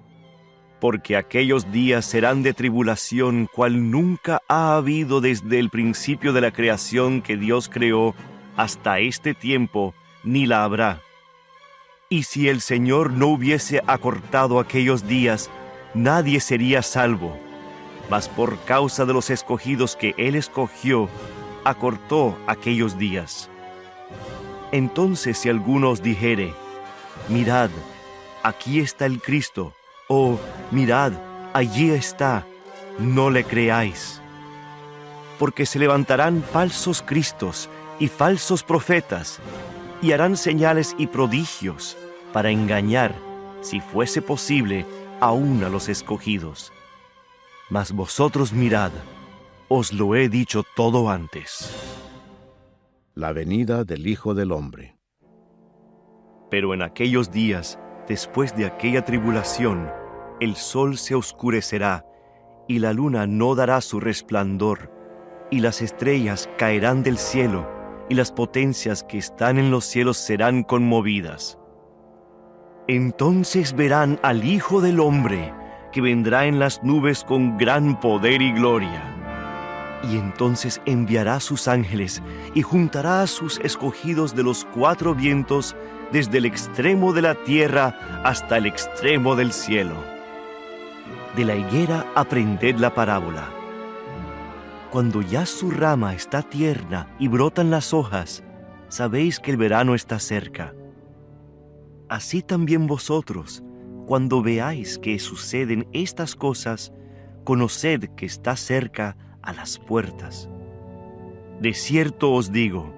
porque aquellos días serán de tribulación cual nunca ha habido desde el principio de la creación que Dios creó hasta este tiempo, ni la habrá. Y si el Señor no hubiese acortado aquellos días, nadie sería salvo. Mas por causa de los escogidos que Él escogió, acortó aquellos días. Entonces si alguno os dijere, mirad, aquí está el Cristo, o mirad, allí está, no le creáis. Porque se levantarán falsos cristos y falsos profetas, y harán señales y prodigios para engañar, si fuese posible, aún a los escogidos. Mas vosotros mirad, os lo he dicho todo antes. La venida del Hijo del Hombre. Pero en aquellos días, después de aquella tribulación, el sol se oscurecerá, y la luna no dará su resplandor, y las estrellas caerán del cielo, y las potencias que están en los cielos serán conmovidas. Entonces verán al Hijo del Hombre, que vendrá en las nubes con gran poder y gloria. Y entonces enviará sus ángeles, y juntará a sus escogidos de los cuatro vientos, desde el extremo de la tierra hasta el extremo del cielo. De la higuera aprended la parábola. Cuando ya su rama está tierna y brotan las hojas, sabéis que el verano está cerca. Así también vosotros, cuando veáis que suceden estas cosas, conoced que está cerca a las puertas. De cierto os digo,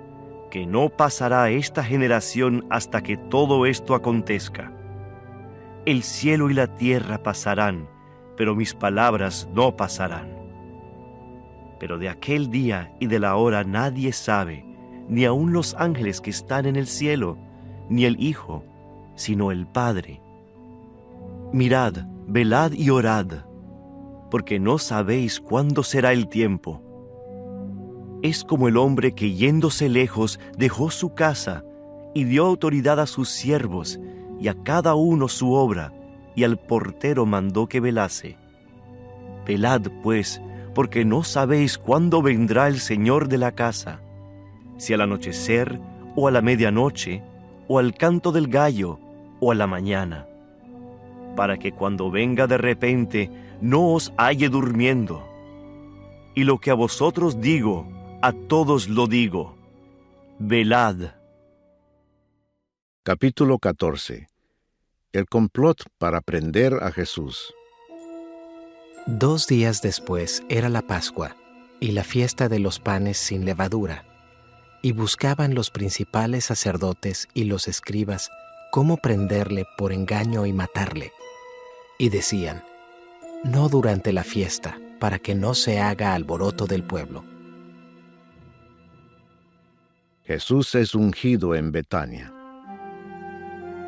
que no pasará esta generación hasta que todo esto acontezca. El cielo y la tierra pasarán, pero mis palabras no pasarán. Pero de aquel día y de la hora nadie sabe, ni aun los ángeles que están en el cielo, ni el Hijo, sino el Padre. Mirad, velad y orad, porque no sabéis cuándo será el tiempo. Es como el hombre que yéndose lejos dejó su casa y dio autoridad a sus siervos y a cada uno su obra, y al portero mandó que velase. Velad, pues, porque no sabéis cuándo vendrá el Señor de la casa, si al anochecer, o a la medianoche, o al canto del gallo, o a la mañana, para que cuando venga de repente no os halle durmiendo. y lo que a vosotros digo, a todos lo digo: velad. Capítulo 14. El complot para prender a Jesús. 2 días después era la Pascua y la fiesta de los panes sin levadura, y buscaban los principales sacerdotes y los escribas cómo prenderle por engaño y matarle. Y decían: no durante la fiesta, para que no se haga alboroto del pueblo. Jesús es ungido en Betania.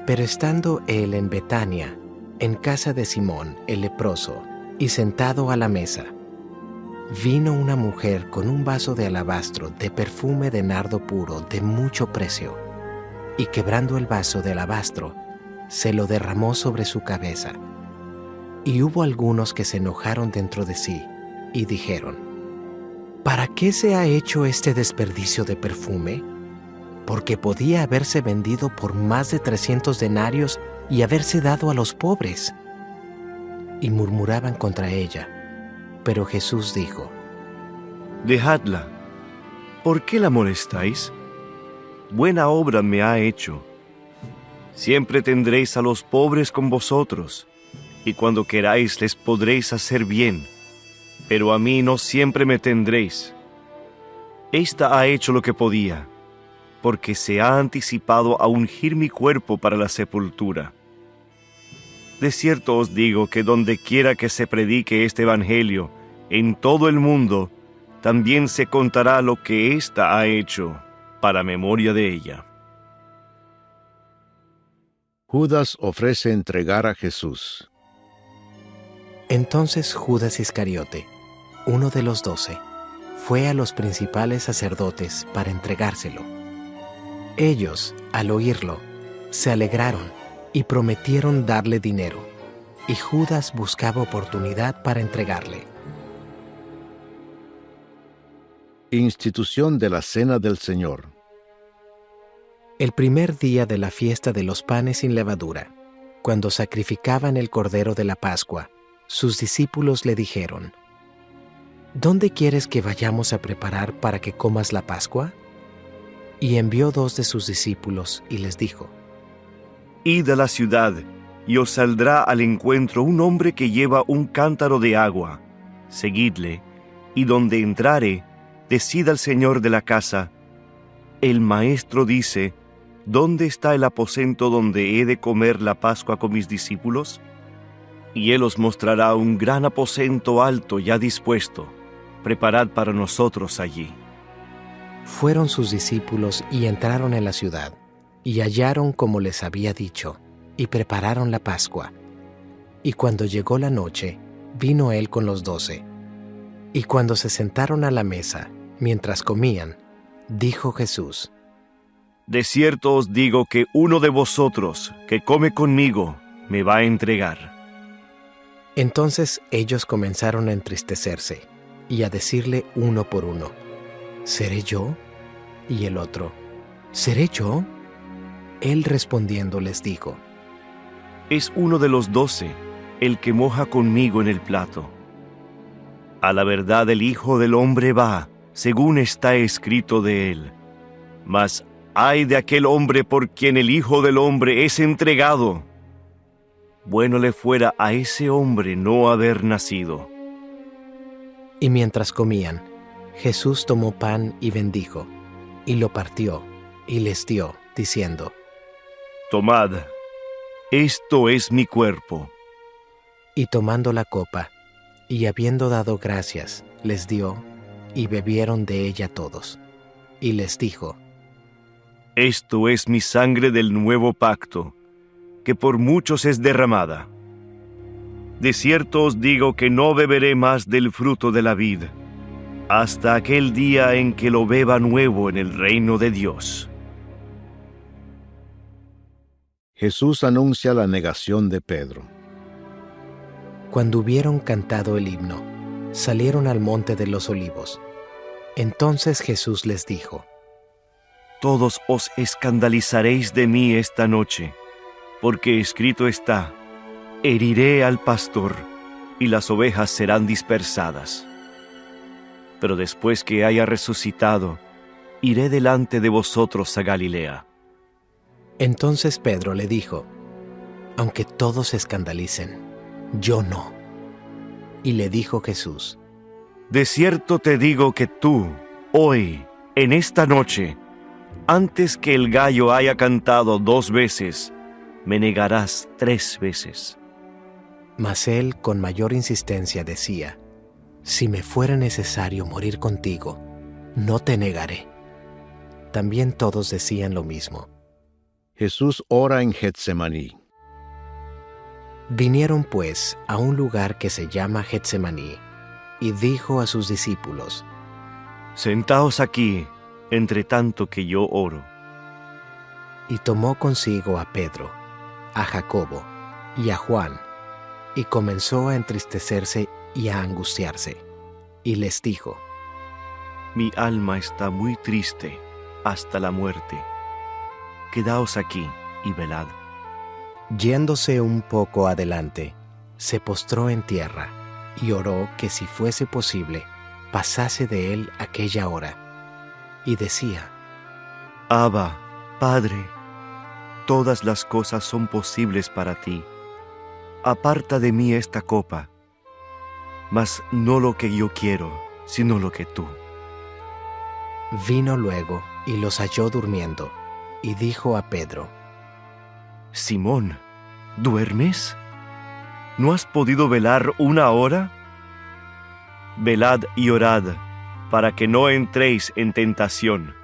Pero estando él en Betania, en casa de Simón el leproso, y sentado a la mesa, vino una mujer con un vaso de alabastro de perfume de nardo puro de mucho precio, y quebrando el vaso de alabastro, se lo derramó sobre su cabeza. Y hubo algunos que se enojaron dentro de sí, y dijeron: ¿para qué se ha hecho este desperdicio de perfume? Porque podía haberse vendido por más de 300 denarios y haberse dado a los pobres. Y murmuraban contra ella. Pero Jesús dijo: Dejadla. ¿Por qué la molestáis? Buena obra me ha hecho. Siempre tendréis a los pobres con vosotros, y cuando queráis les podréis hacer bien, pero a mí no siempre me tendréis. Esta ha hecho lo que podía, porque se ha anticipado a ungir mi cuerpo para la sepultura. De cierto os digo que donde quiera que se predique este evangelio, en todo el mundo, también se contará lo que ésta ha hecho, para memoria de ella. Judas ofrece entregar a Jesús. Entonces Judas Iscariote, uno de los 12, fue a los principales sacerdotes para entregárselo. Ellos, al oírlo, se alegraron y prometieron darle dinero, y Judas buscaba oportunidad para entregarle. Institución de la Cena del Señor. El primer día de la fiesta de los panes sin levadura, cuando sacrificaban el cordero de la Pascua, sus discípulos le dijeron: ¿dónde quieres que vayamos a preparar para que comas la Pascua? Y envió 2 de sus discípulos y les dijo: Id a la ciudad, y os saldrá al encuentro un hombre que lleva un cántaro de agua. Seguidle, y donde entrare, decid al señor de la casa: el maestro dice, ¿dónde está el aposento donde he de comer la Pascua con mis discípulos? Y él os mostrará un gran aposento alto ya dispuesto. Preparad para nosotros allí. Fueron sus discípulos y entraron en la ciudad, y hallaron como les había dicho, y prepararon la Pascua. Y cuando llegó la noche, vino él con los 12. Y cuando se sentaron a la mesa, mientras comían, dijo Jesús: De cierto os digo que uno de vosotros, que come conmigo, me va a entregar. Entonces ellos comenzaron a entristecerse, y a decirle uno por uno: ¿seré yo? Y el otro: ¿seré yo? Él respondiendo les dijo: Es uno de los 12, el que moja conmigo en el plato. A la verdad el Hijo del Hombre va, según está escrito de él. Mas ay de aquel hombre por quien el Hijo del Hombre es entregado. Bueno le fuera a ese hombre no haber nacido. Y mientras comían, Jesús tomó pan y bendijo, y lo partió, y les dio, diciendo: Tomad, esto es mi cuerpo. Y tomando la copa, y habiendo dado gracias, les dio, y bebieron de ella todos. Y les dijo: Esto es mi sangre del nuevo pacto, que por muchos es derramada. De cierto os digo que no beberé más del fruto de la vid, hasta aquel día en que lo beba nuevo en el reino de Dios. Jesús anuncia la negación de Pedro. Cuando hubieron cantado el himno, salieron al monte de los olivos. Entonces Jesús les dijo: Todos os escandalizaréis de mí esta noche, porque escrito está: heriré al pastor, y las ovejas serán dispersadas. pero después que haya resucitado, iré delante de vosotros a Galilea. Entonces Pedro le dijo: aunque todos se escandalicen, yo no. Y le dijo Jesús: De cierto te digo que tú, hoy, en esta noche, antes que el gallo haya cantado 2 veces, me negarás 3 veces. Mas él con mayor insistencia decía: si me fuera necesario morir contigo, no te negaré. También todos decían lo mismo. Jesús ora en Getsemaní. Vinieron pues a un lugar que se llama Getsemaní, y dijo a sus discípulos: Sentaos aquí, entre tanto que yo oro. Y tomó consigo a Pedro, a Jacobo y a Juan, y comenzó a entristecerse y a angustiarse, y les dijo: Mi alma está muy triste hasta la muerte. Quedaos aquí y velad. Yéndose un poco adelante, se postró en tierra y oró que si fuese posible, pasase de él aquella hora. Y decía: Abba, Padre, todas las cosas son posibles para ti. Aparta de mí esta copa, mas no lo que yo quiero, sino lo que tú. Vino luego y los halló durmiendo, y dijo a Pedro: Simón, ¿duermes? ¿No has podido velar 1 hora? Velad y orad, para que no entréis en tentación.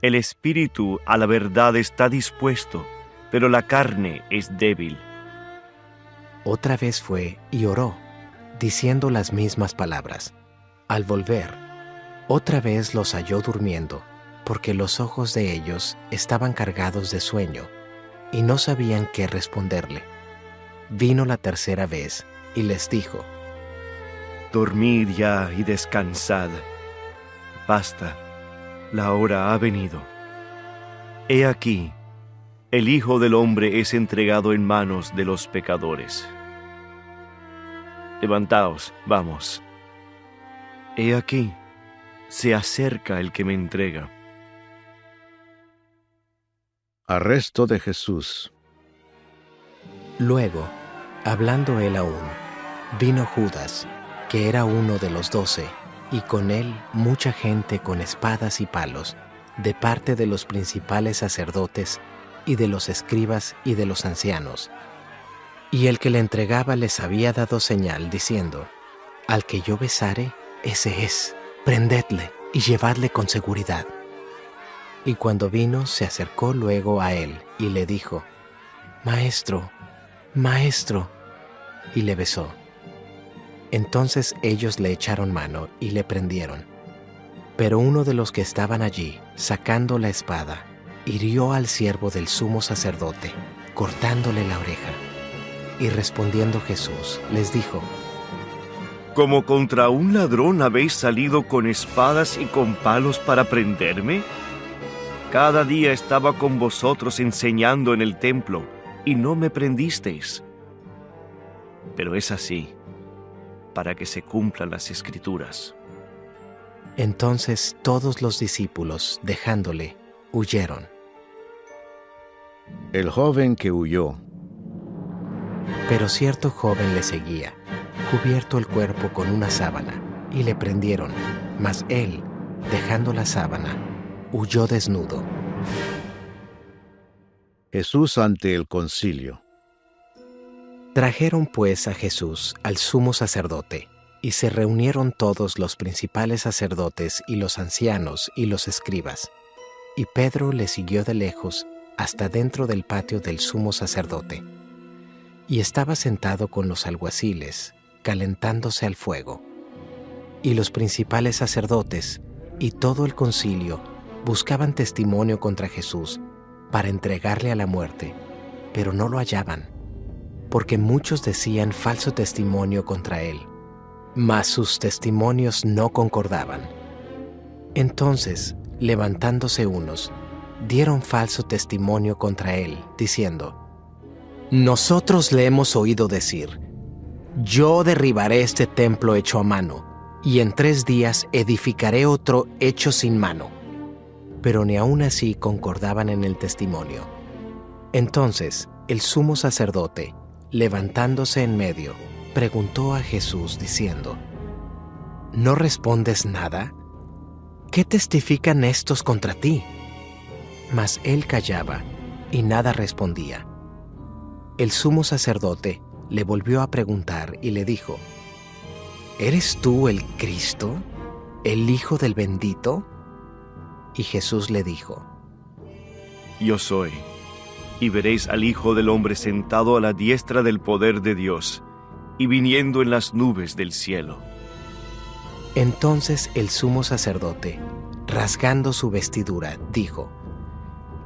El espíritu a la verdad está dispuesto, pero la carne es débil. Otra vez fue y oró, diciendo las mismas palabras. Al volver, otra vez los halló durmiendo, porque los ojos de ellos estaban cargados de sueño, y no sabían qué responderle. Vino la tercera vez y les dijo: Dormid ya y descansad. Basta, la hora ha venido. He aquí, el Hijo del Hombre es entregado en manos de los pecadores. Levantaos, vamos. He aquí, se acerca el que me entrega. Arresto de Jesús. Luego, hablando él aún, vino Judas, que era uno de los 12, y con él mucha gente con espadas y palos, de parte de los principales sacerdotes, y de los escribas y de los ancianos. Y el que le entregaba les había dado señal, diciendo: Al que yo besare, ese es, prendedle y llevadle con seguridad. Y cuando vino, se acercó luego a él, y le dijo: Maestro, Maestro, y le besó. Entonces ellos le echaron mano y le prendieron. Pero uno de los que estaban allí, sacando la espada, hirió al siervo del sumo sacerdote, cortándole la oreja. Y respondiendo Jesús, les dijo: ¿Como contra un ladrón habéis salido con espadas y con palos para prenderme? Cada día estaba con vosotros enseñando en el templo, y no me prendisteis. Pero es así, para que se cumplan las Escrituras. Entonces todos los discípulos, dejándole, huyeron. El joven que huyó. Pero cierto joven le seguía, cubierto el cuerpo con una sábana, y le prendieron, mas él, dejando la sábana, huyó desnudo. Jesús ante el concilio. Trajeron pues a Jesús al sumo sacerdote, y se reunieron todos los principales sacerdotes y los ancianos y los escribas. Y Pedro le siguió de lejos hasta dentro del patio del sumo sacerdote. Y estaba sentado con los alguaciles, calentándose al fuego. Y los principales sacerdotes y todo el concilio buscaban testimonio contra Jesús para entregarle a la muerte, pero no lo hallaban, porque muchos decían falso testimonio contra él, mas sus testimonios no concordaban. Entonces, levantándose unos, dieron falso testimonio contra él, diciendo: Nosotros le hemos oído decir: Yo derribaré este templo hecho a mano, y en 3 días edificaré otro hecho sin mano. Pero ni aun así concordaban en el testimonio. Entonces el sumo sacerdote, levantándose en medio, preguntó a Jesús diciendo: ¿No respondes nada? ¿Qué testifican estos contra ti? Mas él callaba y nada respondía. El sumo sacerdote le volvió a preguntar y le dijo: ¿Eres tú el Cristo, el Hijo del Bendito? Y Jesús le dijo: Yo soy, y veréis al Hijo del Hombre sentado a la diestra del poder de Dios, y viniendo en las nubes del cielo. Entonces el sumo sacerdote, rasgando su vestidura, dijo: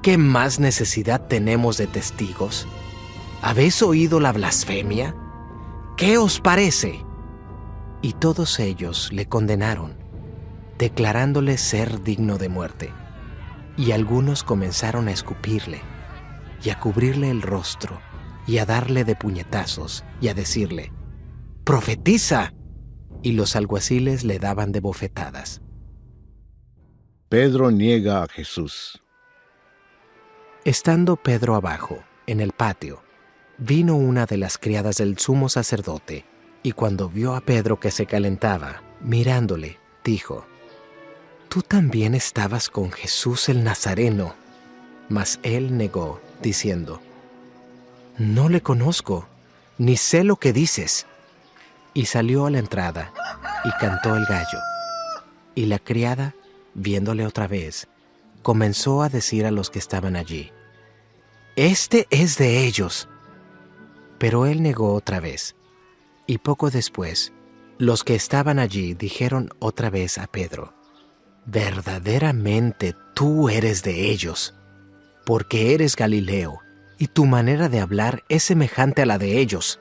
¿Qué más necesidad tenemos de testigos? ¿Habéis oído la blasfemia? ¿Qué os parece? Y todos ellos le condenaron, declarándole ser digno de muerte. Y algunos comenzaron a escupirle, y a cubrirle el rostro, y a darle de puñetazos, y a decirle: ¡Profetiza! Y los alguaciles le daban de bofetadas. Pedro niega a Jesús. Estando Pedro abajo, en el patio, vino una de las criadas del sumo sacerdote, y cuando vio a Pedro que se calentaba, mirándole, dijo: «Tú también estabas con Jesús el Nazareno». Mas él negó, diciendo: «No le conozco, ni sé lo que dices». Y salió a la entrada, y cantó el gallo. Y la criada, viéndole otra vez, comenzó a decir a los que estaban allí: «Este es de ellos». Pero él negó otra vez. Y poco después, los que estaban allí dijeron otra vez a Pedro: «Verdaderamente tú eres de ellos, porque eres Galileo, y tu manera de hablar es semejante a la de ellos».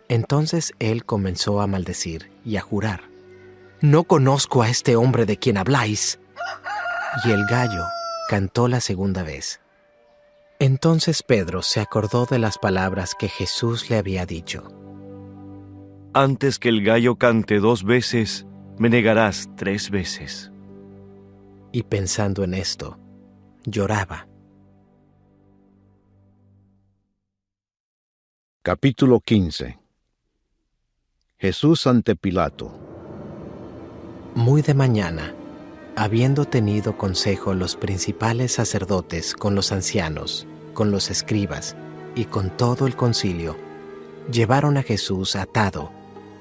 Entonces él comenzó a maldecir y a jurar: «No conozco a este hombre de quien habláis». Y el gallo cantó la segunda vez. Entonces Pedro se acordó de las palabras que Jesús le había dicho: «Antes que el gallo cante 2 veces, me negarás 3 veces». Y pensando en esto, lloraba. Capítulo 15. Jesús ante Pilato. Muy de mañana, habiendo tenido consejo los principales sacerdotes con los ancianos, con los escribas y con todo el concilio, llevaron a Jesús atado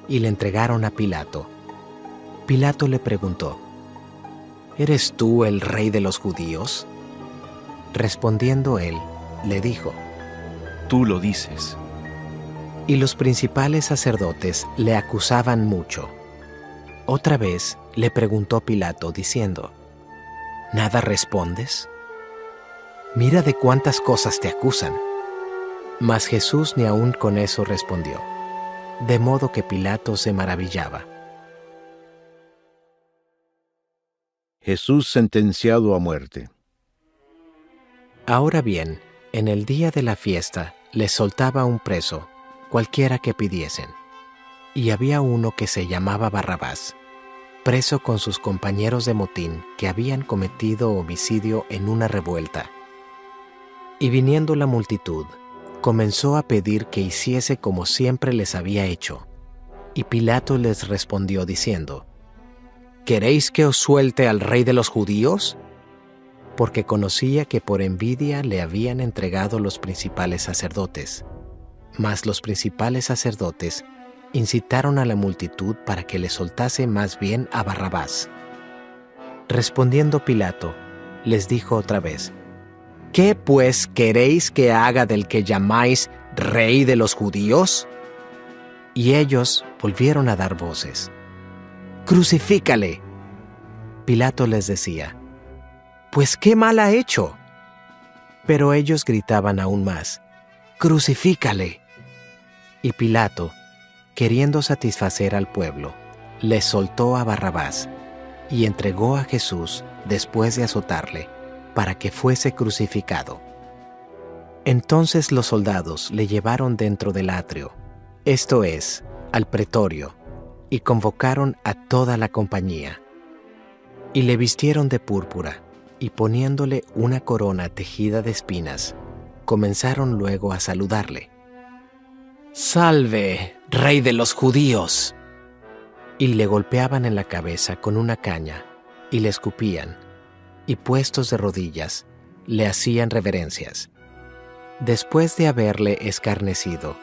y le entregaron a Pilato. Pilato le preguntó: «¿Eres tú el rey de los judíos?». Respondiendo él, le dijo: Tú lo dices. Y los principales sacerdotes le acusaban mucho. Otra vez le preguntó Pilato, diciendo: ¿Nada respondes? Mira de cuántas cosas te acusan. Mas Jesús ni aun con eso respondió, de modo que Pilato se maravillaba. Jesús sentenciado a muerte. Ahora bien, en el día de la fiesta les soltaba un preso, cualquiera que pidiesen. Y había uno que se llamaba Barrabás, preso con sus compañeros de motín que habían cometido homicidio en una revuelta. Y viniendo la multitud, comenzó a pedir que hiciese como siempre les había hecho. Y Pilato les respondió diciendo: ¿Queréis que os suelte al rey de los judíos? Porque conocía que por envidia le habían entregado los principales sacerdotes. Mas los principales sacerdotes incitaron a la multitud para que le soltase más bien a Barrabás. Respondiendo Pilato, les dijo otra vez: ¿Qué pues queréis que haga del que llamáis rey de los judíos? Y ellos volvieron a dar voces: ¡Crucifícale! Pilato les decía: ¿Pues qué mal ha hecho? Pero ellos gritaban aún más: ¡Crucifícale! Y Pilato, queriendo satisfacer al pueblo, le soltó a Barrabás y entregó a Jesús después de azotarle, para que fuese crucificado. Entonces los soldados le llevaron dentro del atrio, esto es, al pretorio, y convocaron a toda la compañía. Y le vistieron de púrpura, y poniéndole una corona tejida de espinas, comenzaron luego a saludarle. «¡Salve, Rey de los judíos!» Y le golpeaban en la cabeza con una caña, y le escupían, y puestos de rodillas, le hacían reverencias. Después de haberle escarnecido,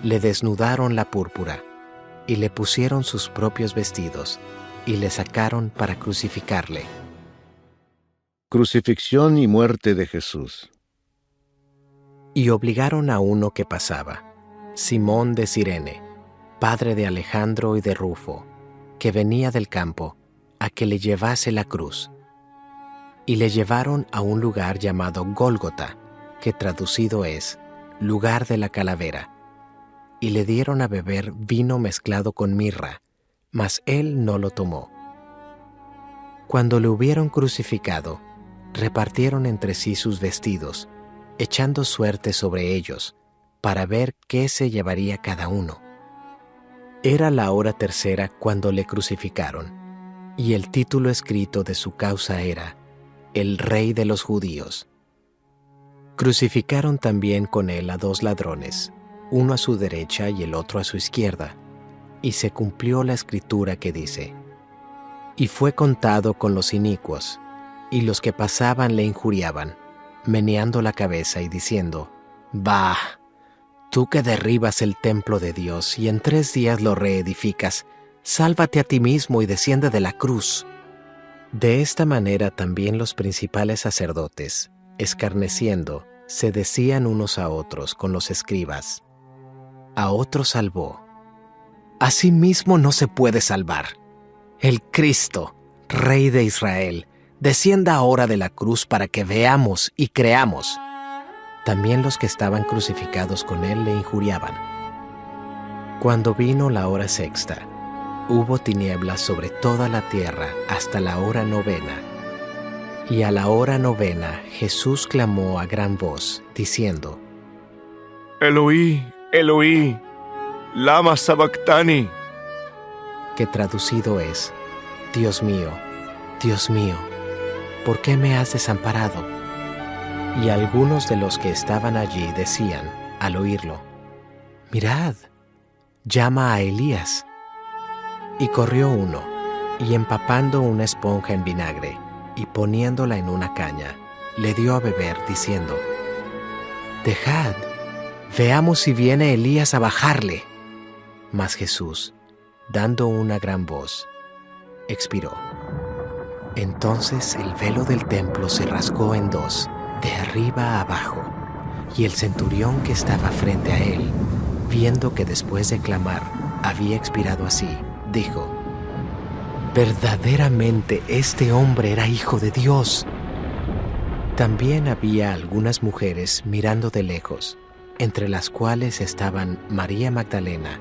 le desnudaron la púrpura, y le pusieron sus propios vestidos, y le sacaron para crucificarle. Crucifixión y muerte de Jesús. Y obligaron a uno que pasaba, Simón de Cirene, padre de Alejandro y de Rufo, que venía del campo, a que le llevase la cruz. Y le llevaron a un lugar llamado Gólgota, que traducido es lugar de la calavera, y le dieron a beber vino mezclado con mirra, mas él no lo tomó. Cuando le hubieron crucificado, repartieron entre sí sus vestidos, echando suerte sobre ellos, para ver qué se llevaría cada uno. Era la hora tercera cuando le crucificaron, y el título escrito de su causa era «El Rey de los Judíos». Crucificaron también con él a 2 ladrones, uno a su derecha y el otro a su izquierda, y se cumplió la escritura que dice: «Y fue contado con los inicuos, y los que pasaban le injuriaban, meneando la cabeza y diciendo: Bah, tú que derribas el templo de Dios y en 3 días lo reedificas, sálvate a ti mismo y desciende de la cruz». De esta manera también los principales sacerdotes, escarneciendo, se decían unos a otros con los escribas: «A otro salvó, a sí mismo no se puede salvar. El Cristo, Rey de Israel, descienda ahora de la cruz para que veamos y creamos». También los que estaban crucificados con él le injuriaban. Cuando vino la hora sexta, hubo tinieblas sobre toda la tierra hasta la hora 9. Y a la hora 9 Jesús clamó a gran voz, diciendo: Eloí, Eloí, lama sabactani. Que traducido es: Dios mío, ¿por qué me has desamparado? Y algunos de los que estaban allí decían, al oírlo: Mirad, llama a Elías. Y corrió uno, y empapando una esponja en vinagre, y poniéndola en una caña, le dio a beber, diciendo: Dejad, veamos si viene Elías a bajarle. Mas Jesús, dando una gran voz, expiró. Entonces el velo del templo se rasgó en 2, de arriba a abajo, y el centurión que estaba frente a él, viendo que después de clamar había expirado así, dijo: Verdaderamente este hombre era hijo de Dios. También había algunas mujeres mirando de lejos, entre las cuales estaban María Magdalena,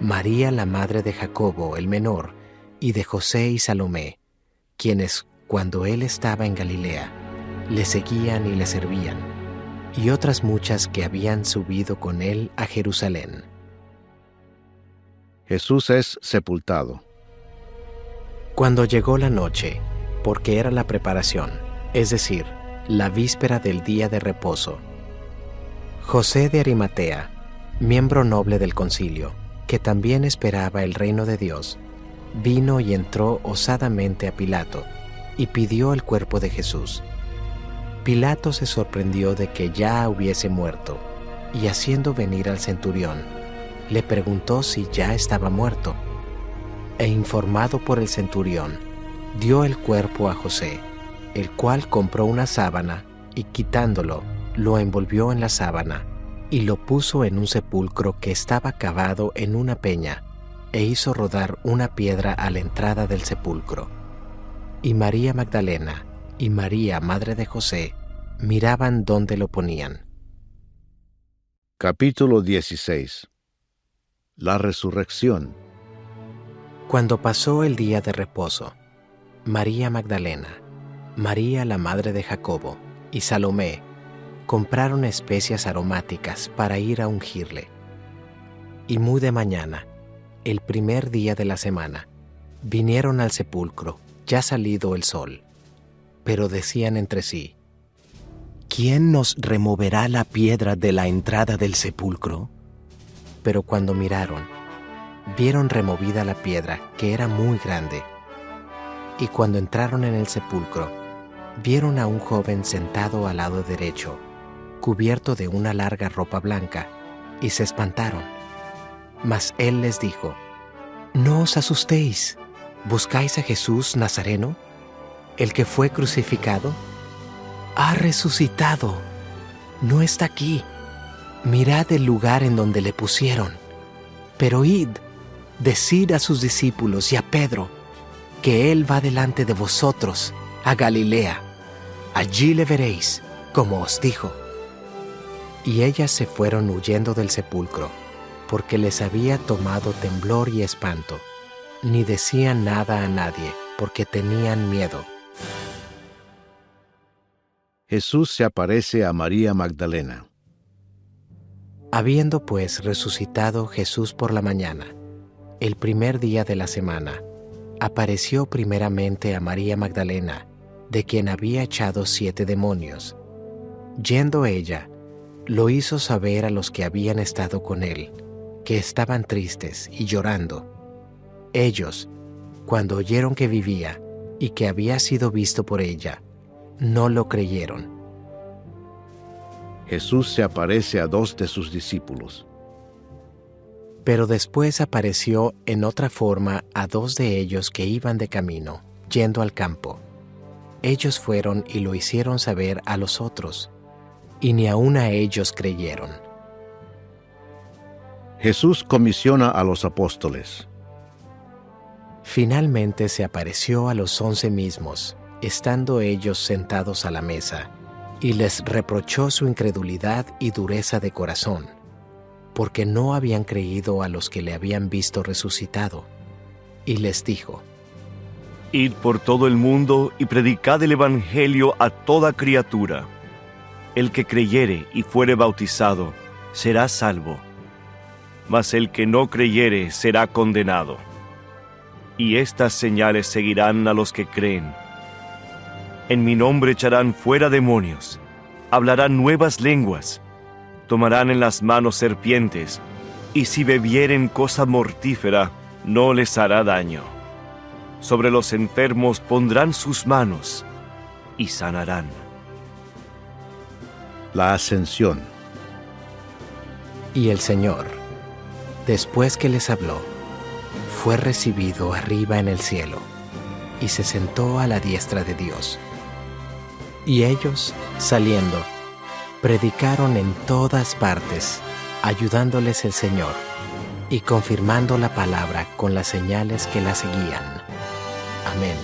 María la madre de Jacobo el menor, y de José y Salomé, quienes, cuando él estaba en Galilea, le seguían y le servían, y otras muchas que habían subido con él a Jerusalén. Jesús es sepultado. Cuando llegó la noche, porque era la preparación, es decir, la víspera del día de reposo, José de Arimatea, miembro noble del concilio, que también esperaba el reino de Dios, vino y entró osadamente a Pilato, y pidió el cuerpo de Jesús. Pilato se sorprendió de que ya hubiese muerto, y haciendo venir al centurión, le preguntó si ya estaba muerto. E informado por el centurión, dio el cuerpo a José, el cual compró una sábana, y quitándolo, lo envolvió en la sábana, y lo puso en un sepulcro que estaba cavado en una peña, e hizo rodar una piedra a la entrada del sepulcro. Y María Magdalena y María, madre de José, miraban dónde lo ponían. Capítulo 16. La resurrección. Cuando pasó el día de reposo, María Magdalena, María la madre de Jacobo y Salomé compraron especias aromáticas para ir a ungirle. Y muy de mañana, el primer día de la semana, vinieron al sepulcro, ya salido el sol. Pero decían entre sí: ¿quién nos removerá la piedra de la entrada del sepulcro? Pero cuando miraron, vieron removida la piedra, que era muy grande. Y cuando entraron en el sepulcro, vieron a un joven sentado al lado derecho, cubierto de una larga ropa blanca, y se espantaron. Mas él les dijo: no os asustéis. ¿Buscáis a Jesús Nazareno, el que fue crucificado? Ha resucitado. No está aquí. Mirad el lugar en donde le pusieron. Pero id, decid a sus discípulos y a Pedro que él va delante de vosotros a Galilea. Allí le veréis, como os dijo. Y ellas se fueron huyendo del sepulcro, porque les había tomado temblor y espanto. Ni decían nada a nadie, porque tenían miedo. Jesús se aparece a María Magdalena. Habiendo pues resucitado Jesús por la mañana, el primer día de la semana, apareció primeramente a María Magdalena, de quien había echado 7 demonios. Yendo ella, lo hizo saber a los que habían estado con él, que estaban tristes y llorando. Ellos, cuando oyeron que vivía y que había sido visto por ella, no lo creyeron. Jesús se aparece a 2 de sus discípulos. Pero después apareció en otra forma a 2 de ellos que iban de camino, yendo al campo. Ellos fueron y lo hicieron saber a los otros, y ni aun a ellos creyeron. Jesús comisiona a los apóstoles. Finalmente se apareció a los 11 mismos, estando ellos sentados a la mesa, y les reprochó su incredulidad y dureza de corazón, porque no habían creído a los que le habían visto resucitado. Y les dijo: Id por todo el mundo y predicad el Evangelio a toda criatura. El que creyere y fuere bautizado será salvo, mas el que no creyere será condenado. Y estas señales seguirán a los que creen. En mi nombre echarán fuera demonios, hablarán nuevas lenguas, tomarán en las manos serpientes, y si bebieren cosa mortífera, no les hará daño. Sobre los enfermos pondrán sus manos, y sanarán. La Ascensión. Y el Señor, después que les habló, fue recibido arriba en el cielo, y se sentó a la diestra de Dios. Y ellos, saliendo, predicaron en todas partes, ayudándoles el Señor, y confirmando la palabra con las señales que la seguían. Amén.